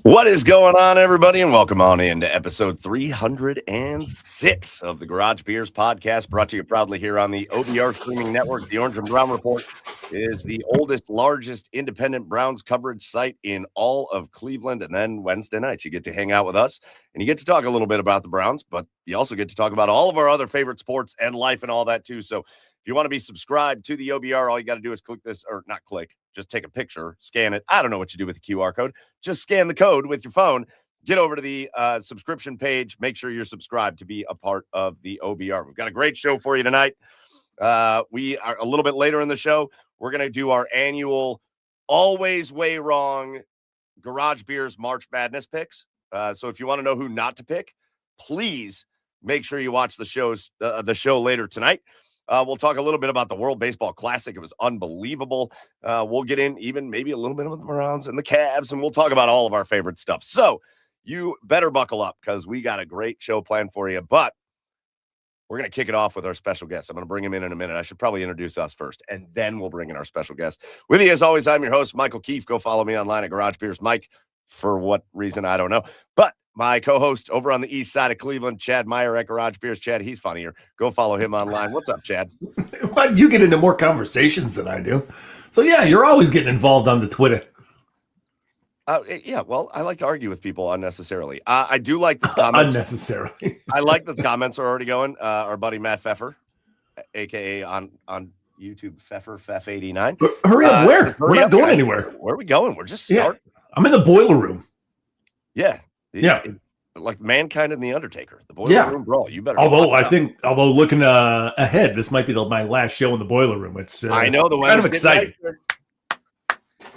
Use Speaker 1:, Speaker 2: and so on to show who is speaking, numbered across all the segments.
Speaker 1: What is going on, everybody, and welcome on into episode 306 of the Garage Beers podcast, brought to you proudly here on the OBR streaming network. The Orange and Brown Report is the oldest, largest independent Browns coverage site in all of Cleveland. And then Wednesday nights, you get to hang out with us, and you get to talk a little bit about the Browns, but you also get to talk about all of our other favorite sports and life and all that, too. So if you want to be subscribed to the OBR, all you got to do is click this, or not click, just take a picture, scan it. I don't know what you do with the QR code. Just scan the code with your phone. Get over to the subscription page. Make sure you're subscribed to be a part of the OBR. We've got a great show for you tonight. We are a little bit later in the show. We're going to do our annual Always Way Wrong Garage Beers March Madness picks. So if you want to know who not to pick, please make sure you watch the show later tonight. We'll talk a little bit about the World Baseball Classic. It was unbelievable. We'll get in even maybe a little bit of the Browns and the Cavs, and we'll talk about all of our favorite stuff. So you better buckle up because we got a great show planned for you. But we're going to kick it off with our special guest. I'm going to bring him in a minute. I should probably introduce us first, and then we'll bring in our special guest. With you, as always, I'm your host, Michael Keefe. Go follow me online at Garage Beers Mike. For what reason, I don't know. But my co-host over on the east side of Cleveland, Chad Meyer at Garage Beers. Chad, he's funnier. Go follow him online. What's up, Chad?
Speaker 2: Well, you get into more conversations than I do. So, yeah, you're always getting involved on the Twitter.
Speaker 1: Yeah, well, I like to argue with people unnecessarily. I do like the comments.
Speaker 2: Unnecessarily.
Speaker 1: I like that the comments are already going. Our buddy Matt Pfeffer, a.k.a. on YouTube, Pfeff89.
Speaker 2: Hurry up. Where? We're not going anywhere.
Speaker 1: Where are we going? We're just starting.
Speaker 2: Yeah, I'm in the boiler room.
Speaker 1: Yeah. Like Mankind and the Undertaker. The boiler room brawl. You better.
Speaker 2: Although looking ahead, this might be my last show in the boiler room. It's
Speaker 1: I know the
Speaker 2: weather's kind of exciting.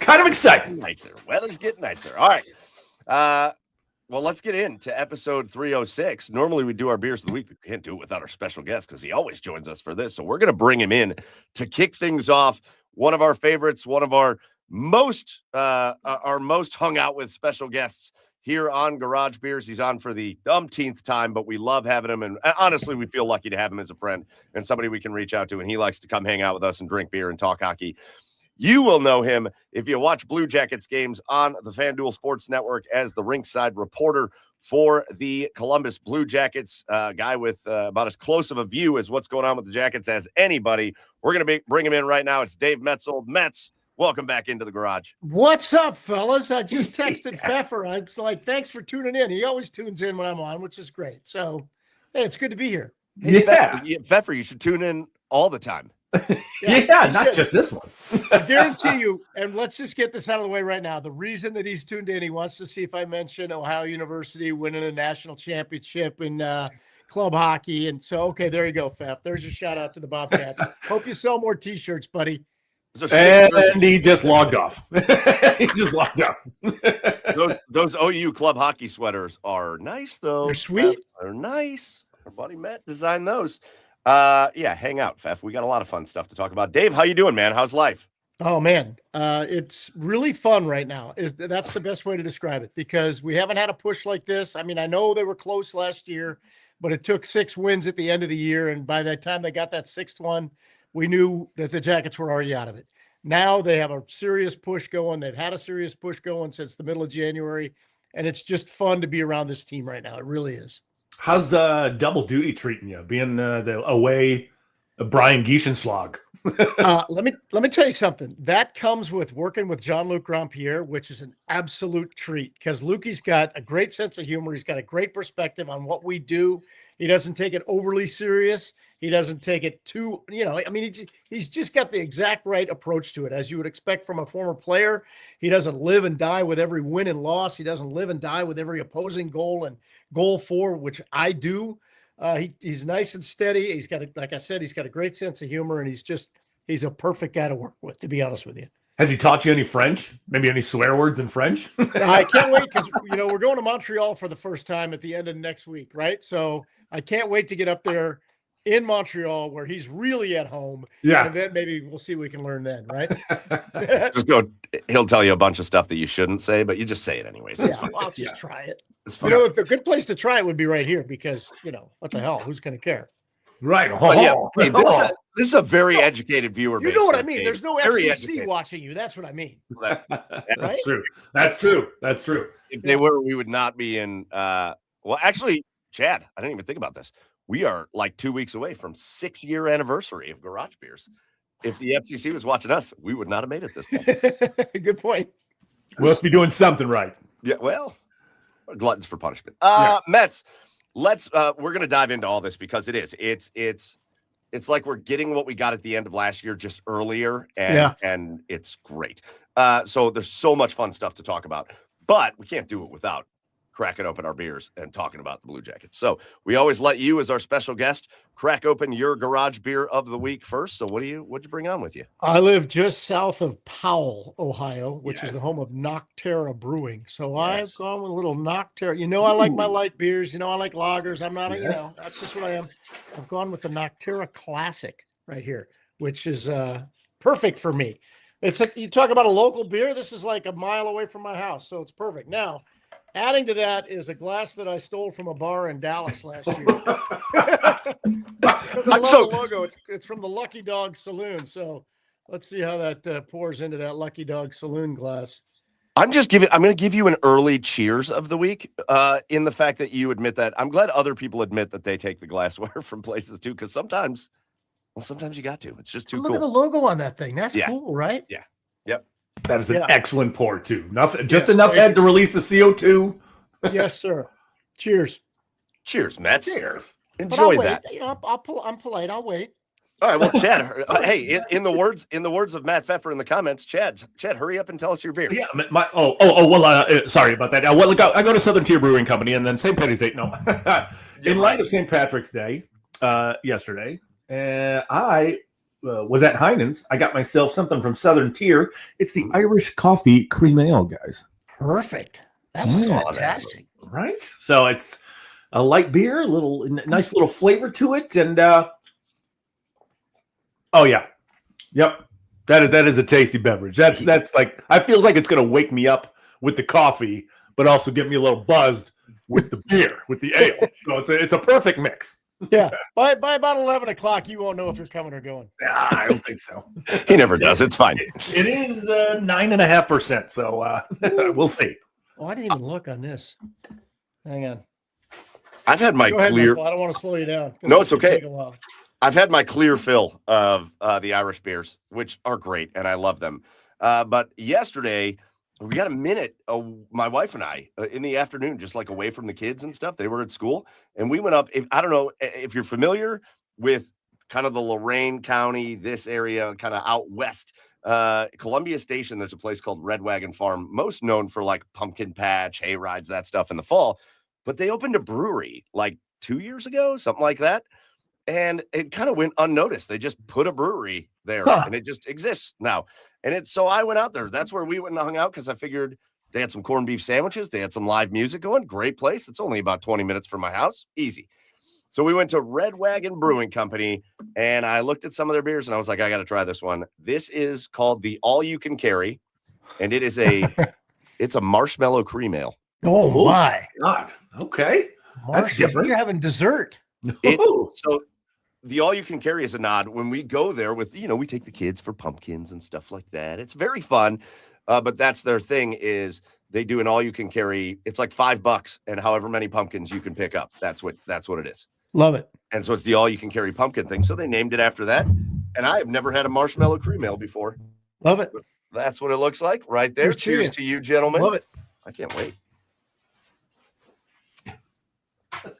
Speaker 2: Kind of exciting.
Speaker 1: Nicer. Weather's getting nicer. All right. Well, let's get into episode 306. Normally we do our beers of the week, but we can't do it without our special guest because he always joins us for this. So we're going to bring him in to kick things off. One of our favorites, one of our most hung out with special guests here on Garage Beers. He's on for the umpteenth time, but we love having him. And honestly, we feel lucky to have him as a friend and somebody we can reach out to. And he likes to come hang out with us and drink beer and talk hockey. You will know him if you watch Blue Jackets games on the FanDuel Sports Network as the rinkside reporter for the Columbus Blue Jackets, guy with about as close of a view as what's going on with the Jackets as anybody. We're going to bring him in right now. It's Dave Maetzold. Metz, welcome back into the garage.
Speaker 3: What's up, fellas? I just texted Pfeffer. I was like, thanks for tuning in. He always tunes in when I'm on, which is great. So, hey, it's good to be here.
Speaker 1: Hey, Pfeffer, you should tune in all the time.
Speaker 2: Yeah, not just this one.
Speaker 3: I guarantee you, and let's just get this out of the way right now. The reason that he's tuned in, he wants to see if I mention Ohio University winning a national championship in club hockey. And so, okay, there you go, Pfeff. There's your shout out to the Bobcats. Hope you sell more T-shirts, buddy.
Speaker 2: And he just logged off. He just logged off.
Speaker 1: Those OU club hockey sweaters are nice, though.
Speaker 3: They're sweet.
Speaker 1: They're nice. Our buddy Matt designed those. Hang out, Pfeff. We got a lot of fun stuff to talk about. Dave, how you doing, man? How's life?
Speaker 3: Oh, man. It's really fun right now. That's the best way to describe it because we haven't had a push like this. I mean, I know they were close last year, but it took 6 wins at the end of the year. And by the time they got that 6th one, we knew that the Jackets were already out of it. Now they have a serious push going. They've had a serious push going since the middle of January, and it's just fun to be around this team right now. It really is.
Speaker 2: How's double duty treating you, being the away Brian Gieschenschlag?
Speaker 3: Let me tell you something. That comes with working with Jean-Luc Grandpierre, which is an absolute treat because Lukey's got a great sense of humor. He's got a great perspective on what we do. He doesn't take it overly serious. He doesn't take it too, he's just got the exact right approach to it, as you would expect from a former player. He doesn't live and die with every win and loss. He doesn't live and die with every opposing goal and goal for, which I do. He's nice and steady. Like I said, he's got a great sense of humor, and he's a perfect guy to work with, to be honest with you.
Speaker 2: Has he taught you any French? Maybe any swear words in French?
Speaker 3: I can't wait because, we're going to Montreal for the first time at the end of next week, right? So I can't wait to get up there in Montreal where he's really at home.
Speaker 2: Yeah.
Speaker 3: And then maybe we'll see what we can learn then, right?
Speaker 1: Just go. He'll tell you a bunch of stuff that you shouldn't say, but you just say it anyways.
Speaker 3: Yeah, I'll just try it.
Speaker 1: It's fun.
Speaker 3: A good place to try it would be right here because, what the hell? Who's going to care?
Speaker 2: Right.
Speaker 1: Hey, This is a very educated viewer.
Speaker 3: You know what I mean?
Speaker 1: Dave.
Speaker 3: There's no
Speaker 1: Very
Speaker 3: FCC
Speaker 1: educated.
Speaker 3: watching you. That's what I mean.
Speaker 2: That's
Speaker 3: Right?
Speaker 2: true. That's true. That's true.
Speaker 1: If they were, we would not be in. Well, actually, Chad, I didn't even think about this. We are like 2 weeks away from 6-year anniversary of Garage Beers. If the FCC was watching us, we would not have made it this time.
Speaker 3: Good point.
Speaker 2: We must be doing something right.
Speaker 1: Yeah, well, gluttons for punishment.
Speaker 2: Yeah.
Speaker 1: Mets, let's we're gonna dive into all this because it's like we're getting what we got at the end of last year just earlier, and it's great. So there's so much fun stuff to talk about, but we can't do it without cracking open our beers and talking about the Blue Jackets. So we always let you, as our special guest, crack open your garage beer of the week first. So what'd you bring on with you?
Speaker 3: I live just south of Powell, Ohio, which is the home of Nocterra Brewing. So I've gone with a little Nocterra. You know, I like my light beers. You know, I like lagers. I'm not, that's just what I am. I've gone with the Nocterra Classic right here, which is perfect for me. You talk about a local beer. This is like a mile away from my house, so it's perfect. Now, adding to that is a glass that I stole from a bar in Dallas last year. I love the logo. It's from the Lucky Dog Saloon. So let's see how that pours into that Lucky Dog Saloon glass.
Speaker 1: I'm going to give you an early cheers of the week in the fact that you admit that. I'm glad other people admit that they take the glassware from places too, because sometimes you got to. It's just too cool.
Speaker 3: Look at the logo on that thing. That's cool, right?
Speaker 1: Yeah. Yep.
Speaker 2: That is an excellent pour too. Just enough head to release the CO2.
Speaker 3: Yes, sir. Cheers.
Speaker 1: Cheers, Mets.
Speaker 2: Cheers.
Speaker 1: Enjoy that.
Speaker 3: You know, I'm polite. I'll wait.
Speaker 1: All right. Well, Chad. Hey, in the words of Matt Pfeffer in the comments, Chad, hurry up and tell us your beer.
Speaker 2: Yeah. Sorry about that. I go to Southern Tier Brewing Company, and then St. Patty's Day. No, in light of St. Patrick's Day, yesterday, I was at Heinen's. I got myself something from Southern Tier. It's the Irish Coffee Cream Ale, guys.
Speaker 3: Perfect. That was fantastic.
Speaker 2: Right? So it's a light beer, a little nice little flavor to it, and yep, that is a tasty beverage. That's like, I feels like it's gonna wake me up with the coffee, but also get me a little buzzed with the beer, with the ale. So it's a perfect mix.
Speaker 3: Yeah. By about 11 o'clock, you won't know if you're coming or going.
Speaker 2: I don't think so.
Speaker 1: He never does. It's fine.
Speaker 2: It is 9.5%. So we'll see.
Speaker 3: Oh, I didn't even look on this. Hang on.
Speaker 1: I've had my
Speaker 3: Go ahead,
Speaker 1: clear.
Speaker 3: Michael. I don't want to slow you down.
Speaker 1: No, it's okay.
Speaker 3: Take a while.
Speaker 1: I've had my clear fill of the Irish beers, which are great, and I love them. But yesterday, we got a minute, my wife and I, in the afternoon, just like away from the kids and stuff. They were at school, and we went up. I don't know if you're familiar with kind of the Lorain County, this area, kind of out west. Columbia Station, there's a place called Red Wagon Farm, most known for like pumpkin patch, hay rides, that stuff in the fall. But they opened a brewery like 2 years ago, something like that. And it kind of went unnoticed. They just put a brewery there and it just exists now. And so I went out there. That's where we went and hung out because I figured they had some corned beef sandwiches. They had some live music going. Great place. It's only about 20 minutes from my house. Easy. So we went to Red Wagon Brewing Company and I looked at some of their beers and I was like, I got to try this one. This is called the All You Can Carry. And it is it's a marshmallow cream ale.
Speaker 3: Oh my
Speaker 2: God. Okay. That's different.
Speaker 3: You're having dessert.
Speaker 1: So the All You Can Carry is a nod. When we go there with, we take the kids for pumpkins and stuff like that. It's very fun. But that's their thing is they do an All You Can Carry. It's like $5 and however many pumpkins you can pick up. That's what it is.
Speaker 3: Love it.
Speaker 1: And so it's the All You Can Carry pumpkin thing. So they named it after that. And I have never had a marshmallow cream ale before.
Speaker 3: Love it.
Speaker 1: But that's what it looks like right there. Cheers to you, gentlemen.
Speaker 3: Love it.
Speaker 1: I can't wait.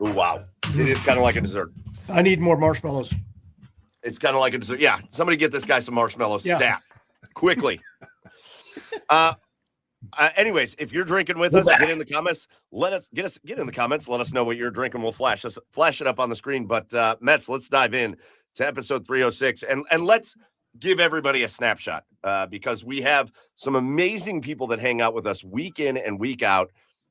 Speaker 1: Ooh, wow. It is kind of like a dessert.
Speaker 3: I need more marshmallows.
Speaker 1: It's kind of like a dessert. Yeah. Somebody get this guy some marshmallows.
Speaker 3: Yeah.
Speaker 1: Stat. Quickly. Anyways, if you're drinking with us, get in the comments. Get in the comments. Let us know what you're drinking. We'll flash it up on the screen. But Mets, let's dive in to episode 306 and let's give everybody a snapshot because we have some amazing people that hang out with us week in and week out.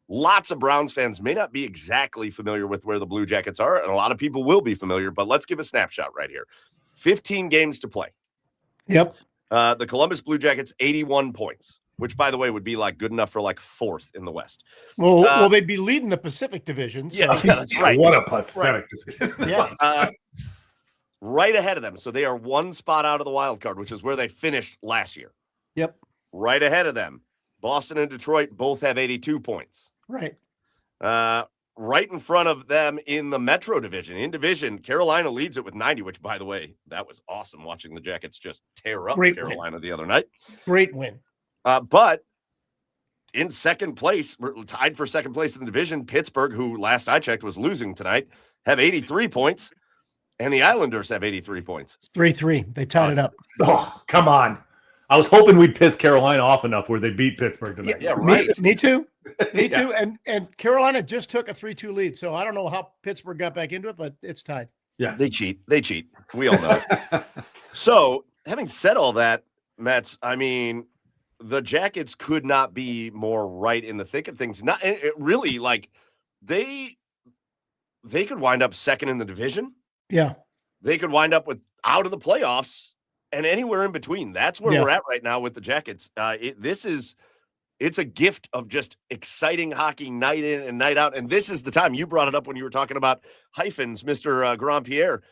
Speaker 1: Lots of Browns fans may not be exactly familiar with where the Blue Jackets are, and a lot of people will be familiar, but let's give a snapshot right here. 15 games to play.
Speaker 3: Yep.
Speaker 1: The Columbus Blue Jackets, 81 points, which, by the way, would be like good enough for like fourth in the West.
Speaker 3: Well, they'd be leading the Pacific Division. So.
Speaker 1: Yeah, that's right.
Speaker 2: What a pathetic decision.
Speaker 3: Yeah.
Speaker 1: right ahead of them. So they are one spot out of the wild card, which is where they finished last year.
Speaker 3: Yep.
Speaker 1: Right ahead of them. Boston and Detroit both have 82 points.
Speaker 3: Right.
Speaker 1: Right in front of them in the Metro division. In division, Carolina leads it with 90, which, by the way, that was awesome watching the Jackets just tear up Carolina the other night.
Speaker 3: Great win.
Speaker 1: But in second place, we're tied for second place in the division, Pittsburgh, who last I checked was losing tonight, have 83 points, and the Islanders have 83 points.
Speaker 3: 3-3. They tied it up.
Speaker 2: Oh, come on. I was hoping we'd piss Carolina off enough where they beat Pittsburgh tonight.
Speaker 1: Yeah, right.
Speaker 3: Me too. Me too. And Carolina just took a 3-2 lead. So I don't know how Pittsburgh got back into it, but it's tied.
Speaker 2: Yeah.
Speaker 1: They cheat. We all know it. So, having said all that, Mets, I mean, the Jackets could not be more right in the thick of things. Not really, like, they could wind up second in the division.
Speaker 3: Yeah.
Speaker 1: They could wind up with out of the playoffs and anywhere in between. That's where we're at right now with the Jackets. It's a gift of just exciting hockey night in and night out. And this is the time you brought it up when you were talking about hyphens, Mr. Grand Pierre.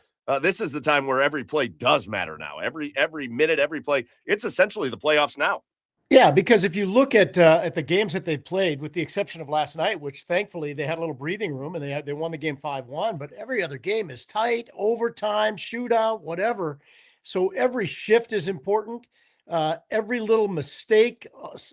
Speaker 1: This is the time where every play does matter now. Every minute, every play. It's essentially the playoffs now.
Speaker 3: Yeah, because if you look at the games that they played, with the exception of last night, which thankfully they had a little breathing room and they won the game 5-1, but every other game is tight, overtime, shootout, whatever. So every shift is important. Every little mistake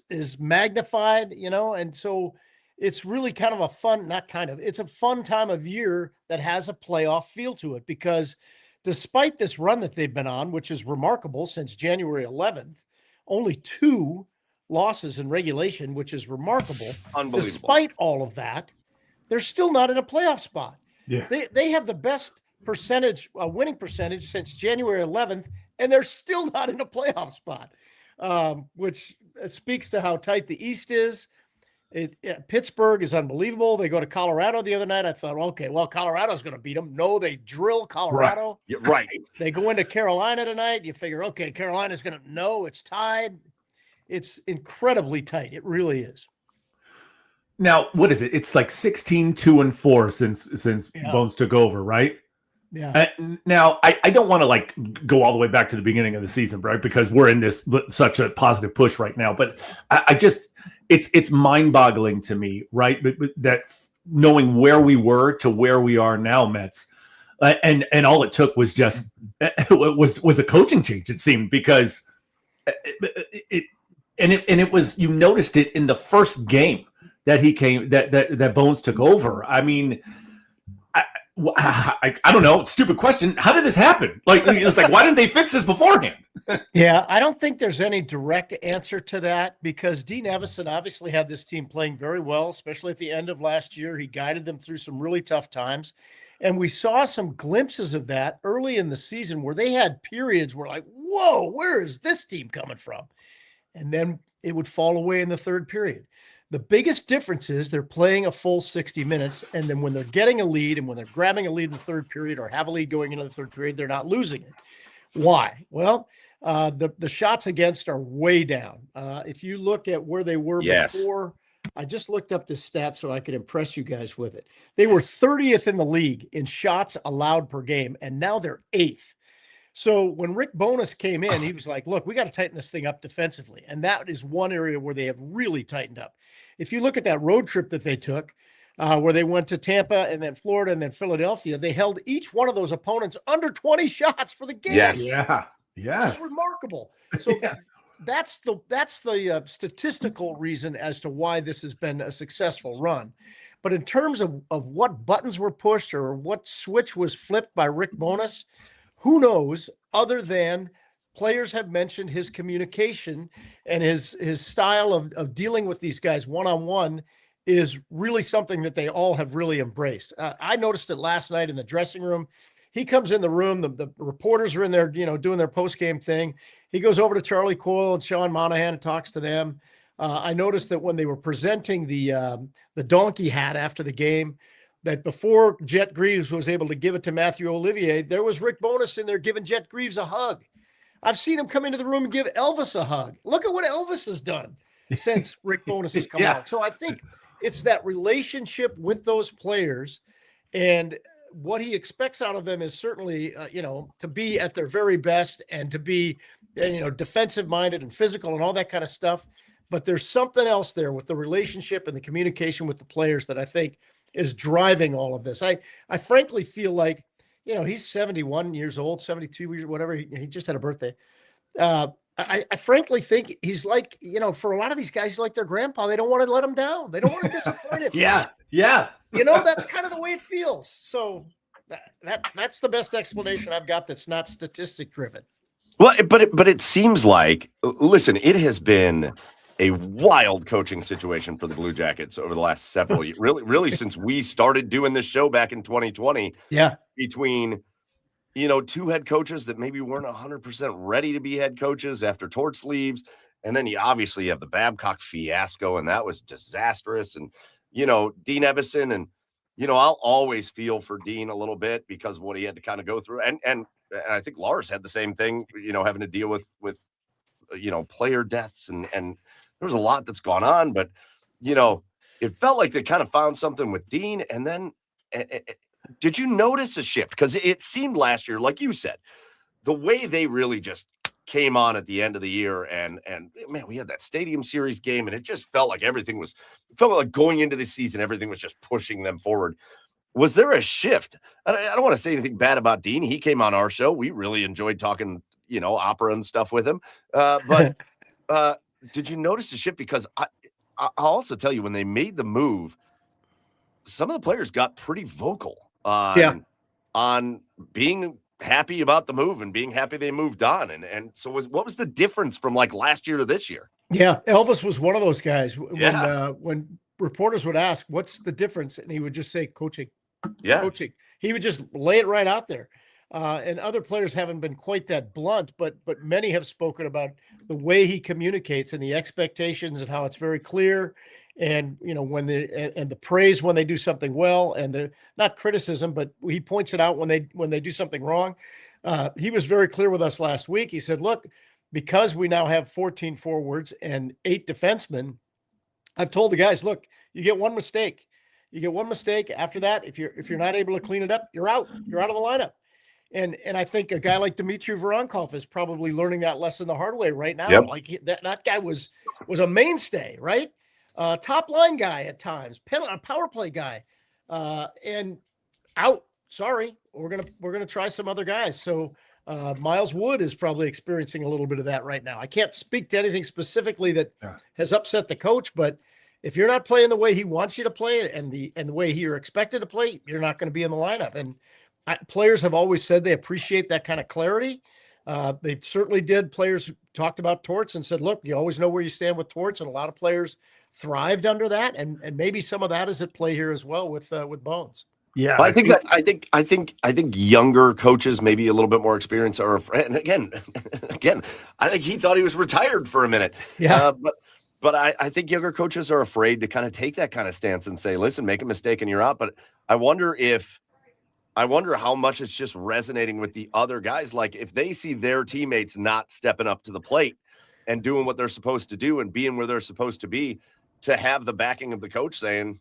Speaker 3: is magnified, and so it's really kind of it's a fun time of year that has a playoff feel to it, because despite this run that they've been on, which is remarkable since January 11th, only 2 losses in regulation, which is remarkable.
Speaker 1: Unbelievable.
Speaker 3: Despite all of that, they're still not in a playoff spot.
Speaker 2: Yeah.
Speaker 3: They have the best winning percentage since January 11th, and they're still not in a playoff spot, which speaks to how tight the East is. Pittsburgh is unbelievable. They go to Colorado the other night. I thought, okay, well, Colorado's going to beat them. No, they drill Colorado.
Speaker 1: Right.
Speaker 3: They go into Carolina tonight. You figure, okay, Carolina's going to know it's tied. It's incredibly tight. It really is.
Speaker 2: Now, what is it? It's like 16-2-4 since Bones took over, right?
Speaker 3: Yeah.
Speaker 2: Now, I don't want to go all the way back to the beginning of the season, right? Because we're in this such a positive push right now. But I just it's mind-boggling to me, right? But that knowing where we were to where we are now, Mets, and all it took was just was a coaching change. It seemed, because it was, you noticed it in the first game that he came that Bones took over. I mean, I don't know. Stupid question. How did this happen? It's like, why didn't they fix this beforehand?
Speaker 3: Yeah, I don't think there's any direct answer to that, because Dean Evison obviously had this team playing very well, especially at the end of last year. He guided them through some really tough times. And we saw some glimpses of that early in the season where they had periods where, like, whoa, where is this team coming from? And then it would fall away in the third period. The biggest difference is they're playing a full 60 minutes, and then when they're getting a lead and when they're grabbing a lead in the third period or have a lead going into the third period, they're not losing it. Why? Well, the shots against are way down. If you look at where they were before, I just looked up this stat so I could impress you guys with it. They were 30th in the league in shots allowed per game, and now they're 8th. So when Rick Bowness came in, he was like, look, we got to tighten this thing up defensively. And that is one area where they have really tightened up. If you look at that road trip that they took, where they went to Tampa and then Florida and then Philadelphia, they held each one of those opponents under 20 shots for the game.
Speaker 1: Yes.
Speaker 2: Yeah. Yes.
Speaker 3: It's remarkable. So that's the statistical reason as to why this has been a successful run. But in terms of what buttons were pushed or what switch was flipped by Rick Bowness, who knows, other than players have mentioned his communication and his style of dealing with these guys one-on-one is really something that they all have really embraced. I noticed it last night in the dressing room. He comes in the room, the reporters are in there, doing their post-game thing. He goes over to Charlie Coyle and Sean Monahan and talks to them. I noticed that when they were presenting the donkey hat after the game, that before Jet Greaves was able to give it to Matthew Olivier, there was Rick Bowness in there giving Jet Greaves a hug. I've seen him come into the room and give Elvis a hug. Look at what Elvis has done since Rick Bowness has come out. So I think it's that relationship with those players. And what he expects out of them is certainly, to be at their very best and to be, defensive minded and physical and all that kind of stuff. But there's something else there with the relationship and the communication with the players that I think is driving all of this. I frankly feel like, he's 71 years old, 72 years, whatever. He just had a birthday. I frankly think he's like, for a lot of these guys, he's like their grandpa. They don't want to let him down. They don't want to disappoint him.
Speaker 2: Yeah.
Speaker 3: That's kind of the way it feels. So that's the best explanation I've got that's not statistic driven.
Speaker 1: Well, but it seems like, listen, it has been a wild coaching situation for the Blue Jackets over the last several years. Really since we started doing this show back in 2020.
Speaker 3: Yeah.
Speaker 1: Between, two head coaches that maybe weren't 100% ready to be head coaches after Torts leaves. And then you obviously have the Babcock fiasco, and that was disastrous. And, Dean Evison, and, I'll always feel for Dean a little bit because of what he had to kind of go through. And I think Lars had the same thing, having to deal with player deaths, and there was a lot that's gone on, but, it felt like they kind of found something with Dean. And then did you notice a shift? Because it seemed last year, like you said, the way they really just came on at the end of the year, and man, we had that Stadium Series game, and it just felt like felt like going into the season, everything was just pushing them forward. Was there a shift? I don't want to say anything bad about Dean. He came on our show. We really enjoyed talking, opera and stuff with him. But did you notice the shift? Because I'll also tell you, when they made the move, some of the players got pretty vocal on being happy about the move and being happy they moved on. And so what was the difference from like last year to this year?
Speaker 3: Yeah. Elvis was one of those guys when reporters would ask, what's the difference? And he would just say coaching.
Speaker 1: Yeah.
Speaker 3: Coaching. He would just lay it right out there. And other players haven't been quite that blunt, but many have spoken about the way he communicates and the expectations and how it's very clear. And, when the praise when they do something well, and the not criticism, but he points it out when they do something wrong. He was very clear with us last week. He said, look, because we now have 14 forwards and 8 defensemen, I've told the guys, look, you get one mistake. You get one mistake. After that, if you're not able to clean it up, you're out. You're out of the lineup. And I think a guy like Dmitry Voronkov is probably learning that lesson the hard way right now.
Speaker 1: Yep.
Speaker 3: Like that guy was a mainstay, right? Top line guy at times, power play guy, and out. Sorry, we're gonna try some other guys. So Miles Wood is probably experiencing a little bit of that right now. I can't speak to anything specifically that has upset the coach, but if you're not playing the way he wants you to play and the way you're expected to play, you're not going to be in the lineup. And players have always said they appreciate that kind of clarity. They certainly did. Players talked about Torts and said, look, you always know where you stand with Torts. And a lot of players thrived under that. And maybe some of that is at play here as well with Bones.
Speaker 2: Yeah.
Speaker 1: Well, I think younger coaches, maybe a little bit more experience, and again, I think he thought he was retired for a minute.
Speaker 3: Yeah.
Speaker 1: But I think younger coaches are afraid to kind of take that kind of stance and say, listen, make a mistake and you're out. But I wonder how much it's just resonating with the other guys. Like if they see their teammates not stepping up to the plate and doing what they're supposed to do and being where they're supposed to be, to have the backing of the coach saying,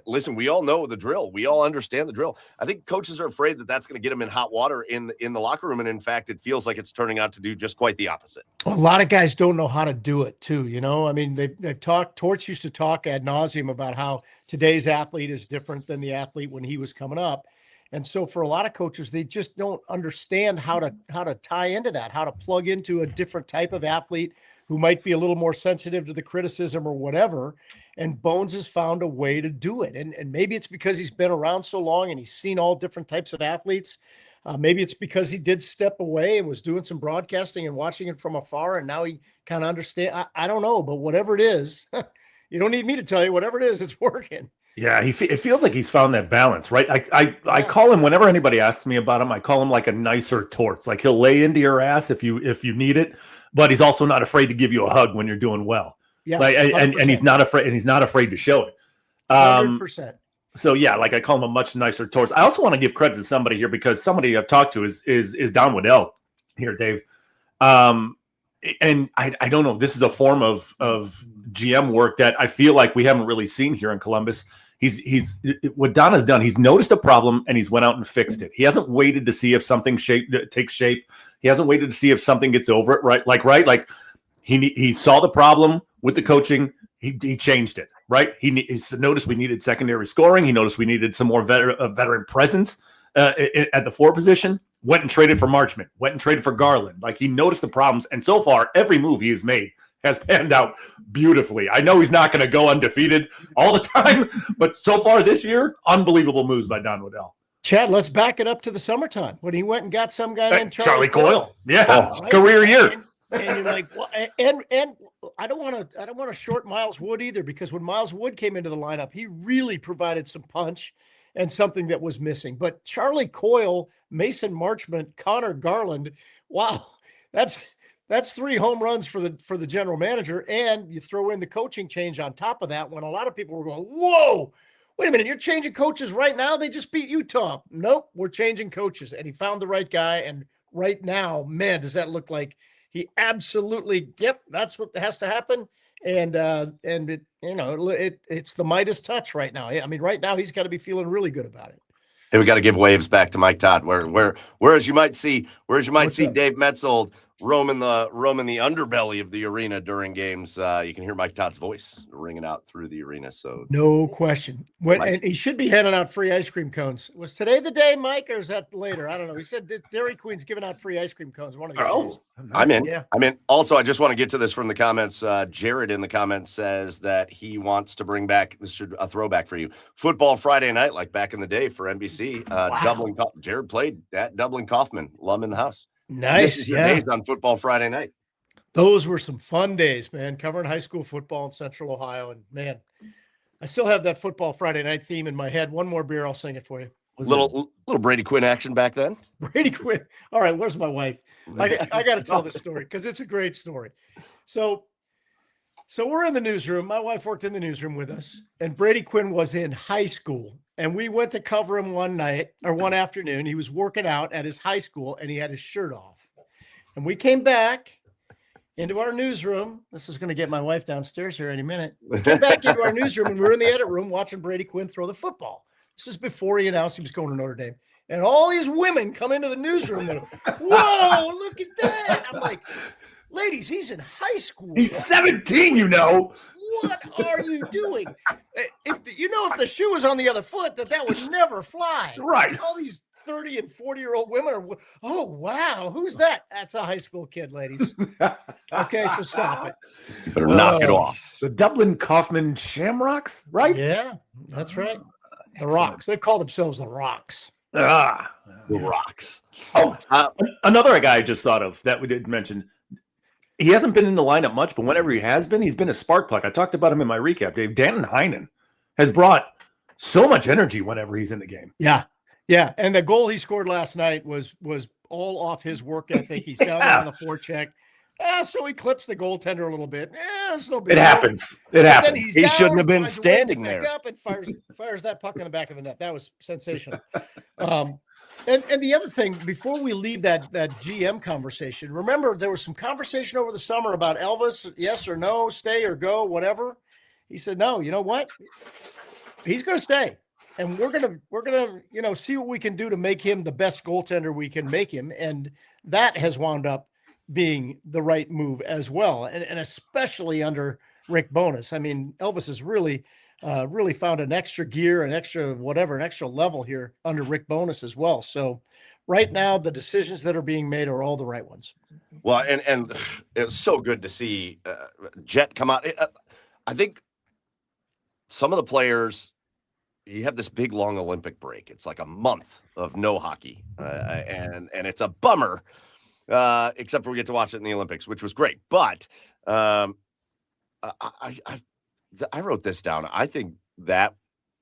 Speaker 1: listen, we all know the drill. We all understand the drill. I think coaches are afraid that that's going to get them in hot water in the locker room. And in fact, it feels like it's turning out to do just quite the opposite.
Speaker 3: A lot of guys don't know how to do it too. I mean, they've talked, Torch used to talk ad nauseum about how today's athlete is different than the athlete when he was coming up. And so for a lot of coaches, they just don't understand how to tie into that, how to plug into a different type of athlete who might be a little more sensitive to the criticism or whatever. And Bones has found a way to do it. And maybe it's because he's been around so long and he's seen all different types of athletes. Maybe it's because he did step away and was doing some broadcasting and watching it from afar. And now he kind of understands. I don't know, but whatever it is, you don't need me to tell you, whatever it is, it's working.
Speaker 2: Yeah, it feels like he's found that balance, right? I call him, whenever anybody asks me about him, I call him like a nicer Torts. Like he'll lay into your ass if you need it, but he's also not afraid to give you a hug when you're doing well.
Speaker 3: Yeah,
Speaker 2: like and he's not afraid to show it.
Speaker 3: 100%.
Speaker 2: So yeah, like I call him a much nicer Torts. I also want to give credit to somebody here because somebody I've talked to is Don Waddell here, Dave. And I don't know, this is a form of GM work that I feel like we haven't really seen here in Columbus. what Don has done. He's noticed a problem and he's went out and fixed it. He hasn't waited to see if something takes shape. He hasn't waited to see if something gets over it. Like he saw the problem with the coaching. He changed it. Right. He noticed we needed secondary scoring. He noticed we needed some more veteran presence at the 4 position. Went and traded for Marchman. Went and traded for Garland. Like, he noticed the problems, and so far every move he has made has panned out beautifully. I know he's not going to go undefeated all the time, but so far this year, unbelievable moves by Don Waddell.
Speaker 3: Chad, let's back it up to the summertime when he went and got some guy named
Speaker 2: Charlie Coyle. Yeah, right? Career year.
Speaker 3: And you're like, well, and I don't want to short Miles Wood either, because when Miles Wood came into the lineup, he really provided some punch and something that was missing. But Charlie Coyle, Mason Marchment, Connor Garland, wow, that's 3 home runs for the general manager. And you throw in the coaching change on top of that, when a lot of people were going, whoa, wait a minute, you're changing coaches right now? They just beat Utah. Nope, we're changing coaches. And he found the right guy. And right now, man, does that look like he absolutely, yep, that's what has to happen. And it, it's the Midas touch right now. I mean, right now he's got to be feeling really good about it.
Speaker 1: Hey, we got to give waves back to Mike Todd. Whereas you might see Dave Maetzold roaming the underbelly of the arena during games, you can hear Mike Todd's voice ringing out through the arena. So
Speaker 3: no question. And he should be handing out free ice cream cones. Was today the day, Mike, or is that later? I don't know. He said Dairy Queen's giving out free ice cream cones one of these days.
Speaker 1: I'm in. Yeah. I'm in. Also, I just want to get to this from the comments. Jared in the comments says that he wants to bring back, this should a throwback for you, Football Friday night, like back in the day for NBC. Dublin. Jared played at Dublin Kaufman. Lum in the house.
Speaker 3: Nice.
Speaker 1: This is your days on Football Friday night.
Speaker 3: Those were some fun days, man, covering high school football in Central Ohio. And, man, I still have that Football Friday night theme in my head. One more beer, I'll sing it for you.
Speaker 1: Little Brady Quinn action back then.
Speaker 3: Brady Quinn. All right, where's my wife? I got to tell this story because it's a great story. So we're in the newsroom. My wife worked in the newsroom with us, and Brady Quinn was in high school. And we went to cover him one afternoon. He was working out at his high school, and he had his shirt off. And we came back into our newsroom. This is going to get my wife downstairs here any minute. We came back into our newsroom, and we were in the edit room watching Brady Quinn throw the football. This is before he announced he was going to Notre Dame. And all these women come into the newsroom. And, whoa, look at that. I'm like, ladies, he's in high school.
Speaker 2: He's 17, you know.
Speaker 3: What are you doing? If the shoe was on the other foot, that would never fly.
Speaker 2: Right.
Speaker 3: All these 30 and 40-year-old women are, oh, wow, who's that? That's a high school kid, ladies. Okay, so stop it.
Speaker 1: You better knock it off.
Speaker 2: The Dublin Kaufman Shamrocks, right?
Speaker 3: Yeah, that's right. The Rocks. They call themselves the Rocks.
Speaker 1: The Rocks.
Speaker 2: Oh, another guy I just thought of that we didn't mention. He hasn't been in the lineup much, but whenever he has been, he's been a spark plug. I talked about him in my recap, Dave. Dan Heinen has brought so much energy whenever he's in the game.
Speaker 3: Yeah. Yeah. And the goal he scored last night was all off his work ethic. He's down there on the forecheck. So he clips the goaltender a little bit. It's no big
Speaker 2: deal. Happens. It happens.
Speaker 1: He shouldn't have been standing there.
Speaker 3: Up and fires that puck in the back of the net. That was sensational. And the other thing, before we leave that GM conversation, remember there was some conversation over the summer about Elvis, yes or no, stay or go, whatever. He said, no, you know what? He's going to stay. And we're gonna see what we can do to make him the best goaltender we can make him. And that has wound up being the right move as well. And especially under Rick Bowness. I mean, Elvis has really found an extra gear, an extra level here under Rick Bowness as well. So right now, the decisions that are being made are all the right ones.
Speaker 1: Well, and it was so good to see Jet come out. I think some of the players, you have this big, long Olympic break. It's like a month of no hockey, and it's a bummer, except for we get to watch it in the Olympics, which was great. But I wrote this down. I think that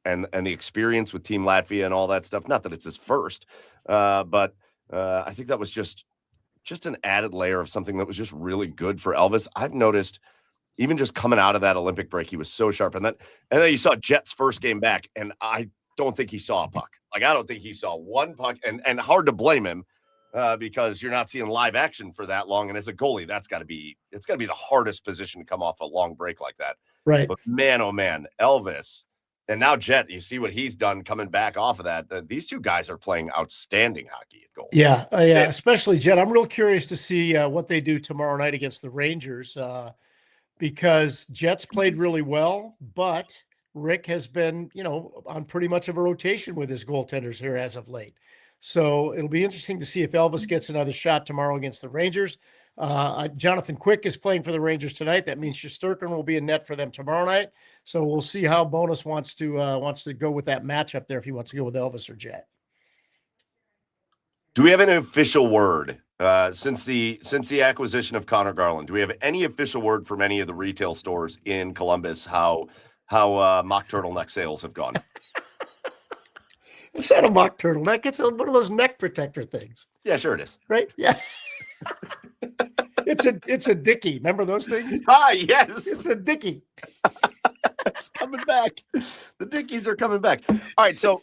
Speaker 1: and the experience with Team Latvia and all that stuff, not that it's his first, but I think that was just an added layer of something that was just really good for Elvis. I've noticed even just coming out of that Olympic break, he was so sharp. And then you saw Jet's first game back, and I don't think he saw a puck. Like, I don't think he saw one puck, and hard to blame him because you're not seeing live action for that long. And as a goalie, it's got to be the hardest position to come off a long break like that.
Speaker 3: Right.
Speaker 1: But man, oh man, Elvis And now Jet, you see what he's done coming back off of that. These two guys are playing outstanding hockey at goal.
Speaker 3: Yeah, especially Jet. I'm real curious to see what they do tomorrow night against the Rangers because Jet's played really well, but Rick has been, on pretty much of a rotation with his goaltenders here as of late. So it'll be interesting to see if Elvis gets another shot tomorrow against the Rangers. Jonathan Quick is playing for the Rangers tonight. That means Shesterkin will be in net for them tomorrow night. So we'll see how Bonus wants to go with that matchup there, if he wants to go with Elvis or Jet.
Speaker 1: Do we have an official word since the acquisition of Connor Garland? Do we have any official word from any of the retail stores in Columbus how mock turtleneck sales have gone?
Speaker 3: It's not a mock turtleneck. It's one of those neck protector things.
Speaker 1: Yeah, sure it is.
Speaker 3: Right? Yeah. It's a dickie. Remember those things?
Speaker 1: Ah, yes.
Speaker 3: It's a dickie.
Speaker 1: It's coming back. The dickies are coming back. All right, so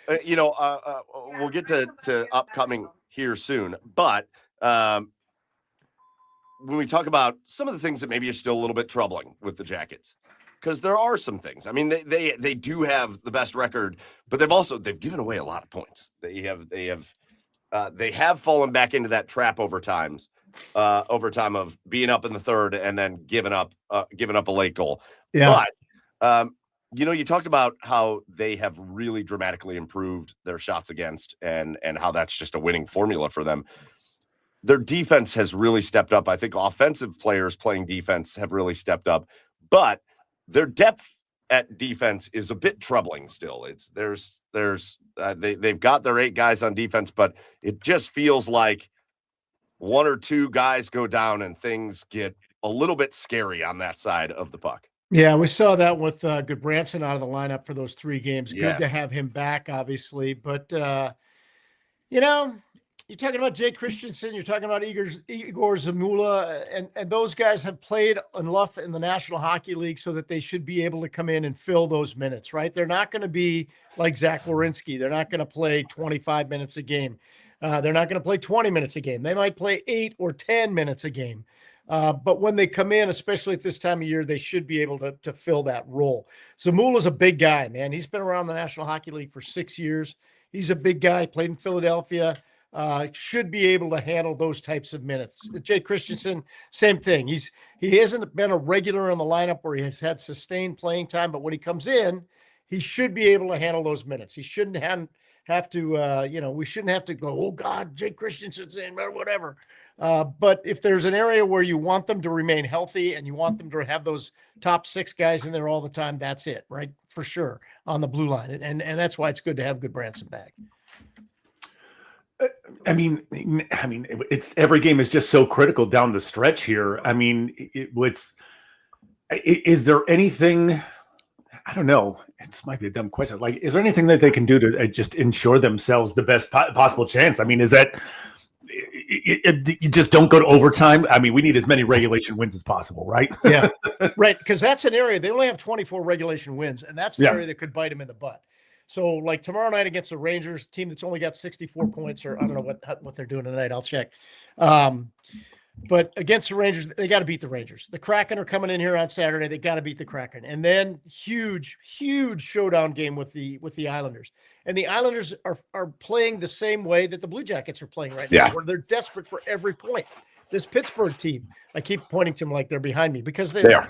Speaker 1: we'll get to upcoming here soon, but when we talk about some of the things that maybe are still a little bit troubling with the Jackets, because there are some things. I mean, they do have the best record, but they've given away a lot of points. They have fallen back into that trap over time of being up in the third and then giving up a late goal.
Speaker 3: Yeah.
Speaker 1: But you talked about how they have really dramatically improved their shots against and how that's just a winning formula for them. Their defense has really stepped up. I think offensive players playing defense have really stepped up, but their depth at defense is a bit troubling still. They've got their 8 guys on defense, but it just feels like 1 or 2 guys go down and things get a little bit scary on that side of the puck.
Speaker 3: Yeah, we saw that with Goodbranson out of the lineup for those 3 games.
Speaker 1: Yes.
Speaker 3: Good to have him back, obviously. But, you're talking about Jay Christensen, you're talking about Igor Zamula, and those guys have played enough in the National Hockey League so that they should be able to come in and fill those minutes, right? They're not going to be like Zach Werenski. They're not going to play 25 minutes a game. They're not going to play 20 minutes a game. They might play 8 or 10 minutes a game. But when they come in, especially at this time of year, they should be able to fill that role. Zamula's a big guy, man. He's been around the National Hockey League for 6 years. He's a big guy, played in Philadelphia, should be able to handle those types of minutes. Jay Christensen, same thing. He hasn't been a regular in the lineup where he has had sustained playing time, but when he comes in, he should be able to handle those minutes. He shouldn't have to, we shouldn't have to go, oh God, Jay Christensen's in, or whatever. But if there's an area where you want them to remain healthy and you want them to have those top 6 guys in there all the time, that's it, right? For sure, on the blue line. And that's why it's good to have Goodbranson back.
Speaker 2: I mean, it's every game is just so critical down the stretch here. I mean, is there anything? I don't know. It might be a dumb question. Like, is there anything that they can do to just ensure themselves the best possible chance? I mean, is that you just don't go to overtime? I mean, we need as many regulation wins as possible, right?
Speaker 3: Yeah, right. Because that's an area they only have 24 regulation wins, and that's the area that could bite them in the butt. So, like tomorrow night against the Rangers, team that's only got 64 points, or I don't know what they're doing tonight. I'll check. But against the Rangers, they got to beat the Rangers. The Kraken are coming in here on Saturday. They got to beat the Kraken, and then huge showdown game with the Islanders. And the Islanders are playing the same way that the Blue Jackets are playing right now, where they're desperate for every point. This Pittsburgh team, I keep pointing to them like they're behind me because they're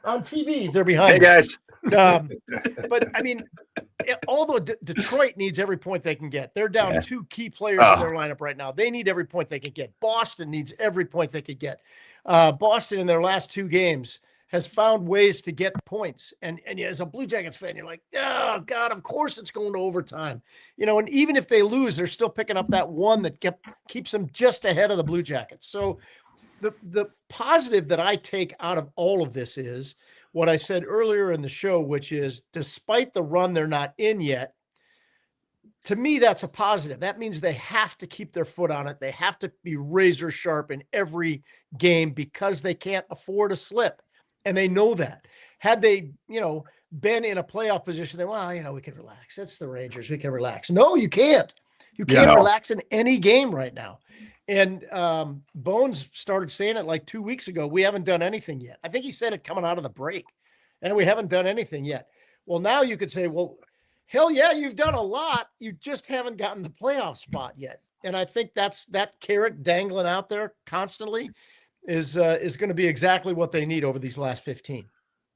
Speaker 3: on TV, they're behind.
Speaker 1: Hey, guys.
Speaker 3: But I mean, although Detroit needs every point they can get, they're down 2 key players in their lineup right now. They need every point they can get. Boston needs every point they could get. Boston in their last 2 games has found ways to get points. And as a Blue Jackets fan, you're like, oh God, of course it's going to overtime. And even if they lose, they're still picking up that one that keeps them just ahead of the Blue Jackets. So the positive that I take out of all of this is what I said earlier in the show, which is despite the run they're not in yet, to me, that's a positive. That means they have to keep their foot on it. They have to be razor sharp in every game because they can't afford a slip. And they know that. Had they, been in a playoff position, then, we can relax. It's the Rangers. We can relax. No, you can't. You can't relax in any game right now. And Bones started saying it like 2 weeks ago. We haven't done anything yet. I think he said it coming out of the break. And we haven't done anything yet. Well, now you could say, well, hell yeah, you've done a lot. You just haven't gotten the playoff spot yet. And I think that's that carrot dangling out there constantly is going to be exactly what they need over these last 15.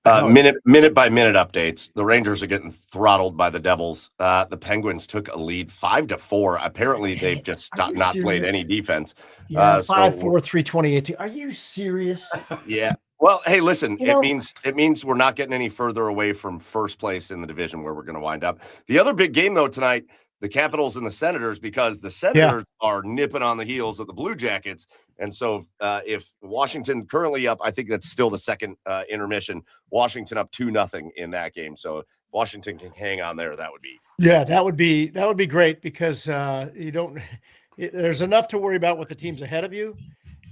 Speaker 1: Minute by minute updates. The Rangers are getting throttled by the Devils. The Penguins took a lead 5-4. Apparently, they've just not played any defense.
Speaker 3: Yeah, 5-4, 328. Are you serious?
Speaker 1: Yeah. Well, hey, listen, it means we're not getting any further away from first place in the division where we're going to wind up. The other big game, though, tonight, the Capitals and the Senators, because the Senators are nipping on the heels of the Blue Jackets. And so if Washington currently up, I think that's still the second intermission, Washington up 2-0 in that game. So if Washington can hang on there, that would be.
Speaker 3: Yeah, that would be great because there's enough to worry about with the teams ahead of you.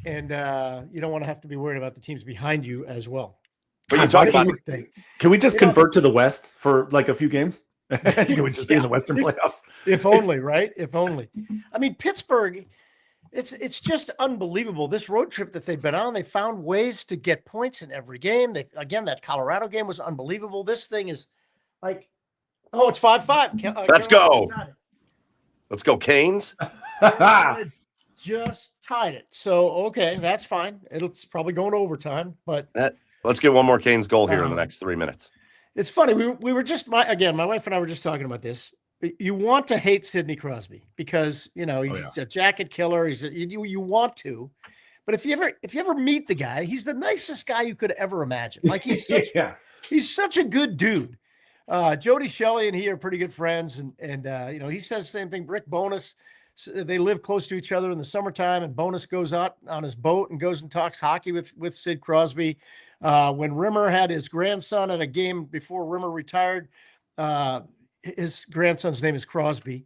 Speaker 3: And you don't want to have to be worried about the teams behind you as well.
Speaker 2: But you talk about can we just convert to the West for like a few games? Can we just be in the Western playoffs?
Speaker 3: If only, right? If only. I mean, Pittsburgh, it's just unbelievable. This road trip that they've been on, they found ways to get points in every game. Again, that Colorado game was unbelievable. This thing is like, it's 5-5.
Speaker 1: Let's go. Let's go, Canes.
Speaker 3: Just tied it. So, okay, that's fine. It's probably going to overtime, but
Speaker 1: let's get one more Canes goal here in the next 3 minutes.
Speaker 3: It's funny. We were just my wife and I were just talking about this. You want to hate Sidney Crosby because he's a jacket killer. You want to, but if you ever meet the guy, he's the nicest guy you could ever imagine. Like he's such a good dude. Jody Shelley and he are pretty good friends, and he says the same thing. Rick Bowness, they live close to each other in the summertime, and Bowness goes out on his boat and goes and talks hockey with Sid Crosby. When Rimmer had his grandson at a game before Rimmer retired, his grandson's name is Crosby,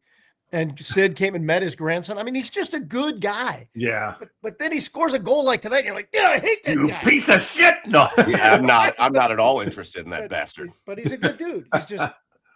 Speaker 3: and Sid came and met his grandson. I mean, he's just a good guy.
Speaker 2: Yeah.
Speaker 3: But then he scores a goal like tonight, and you're like, yeah, I hate that guy.
Speaker 2: Piece of shit. No.
Speaker 1: Yeah, I'm not at all interested in that bastard.
Speaker 3: But he's a good dude.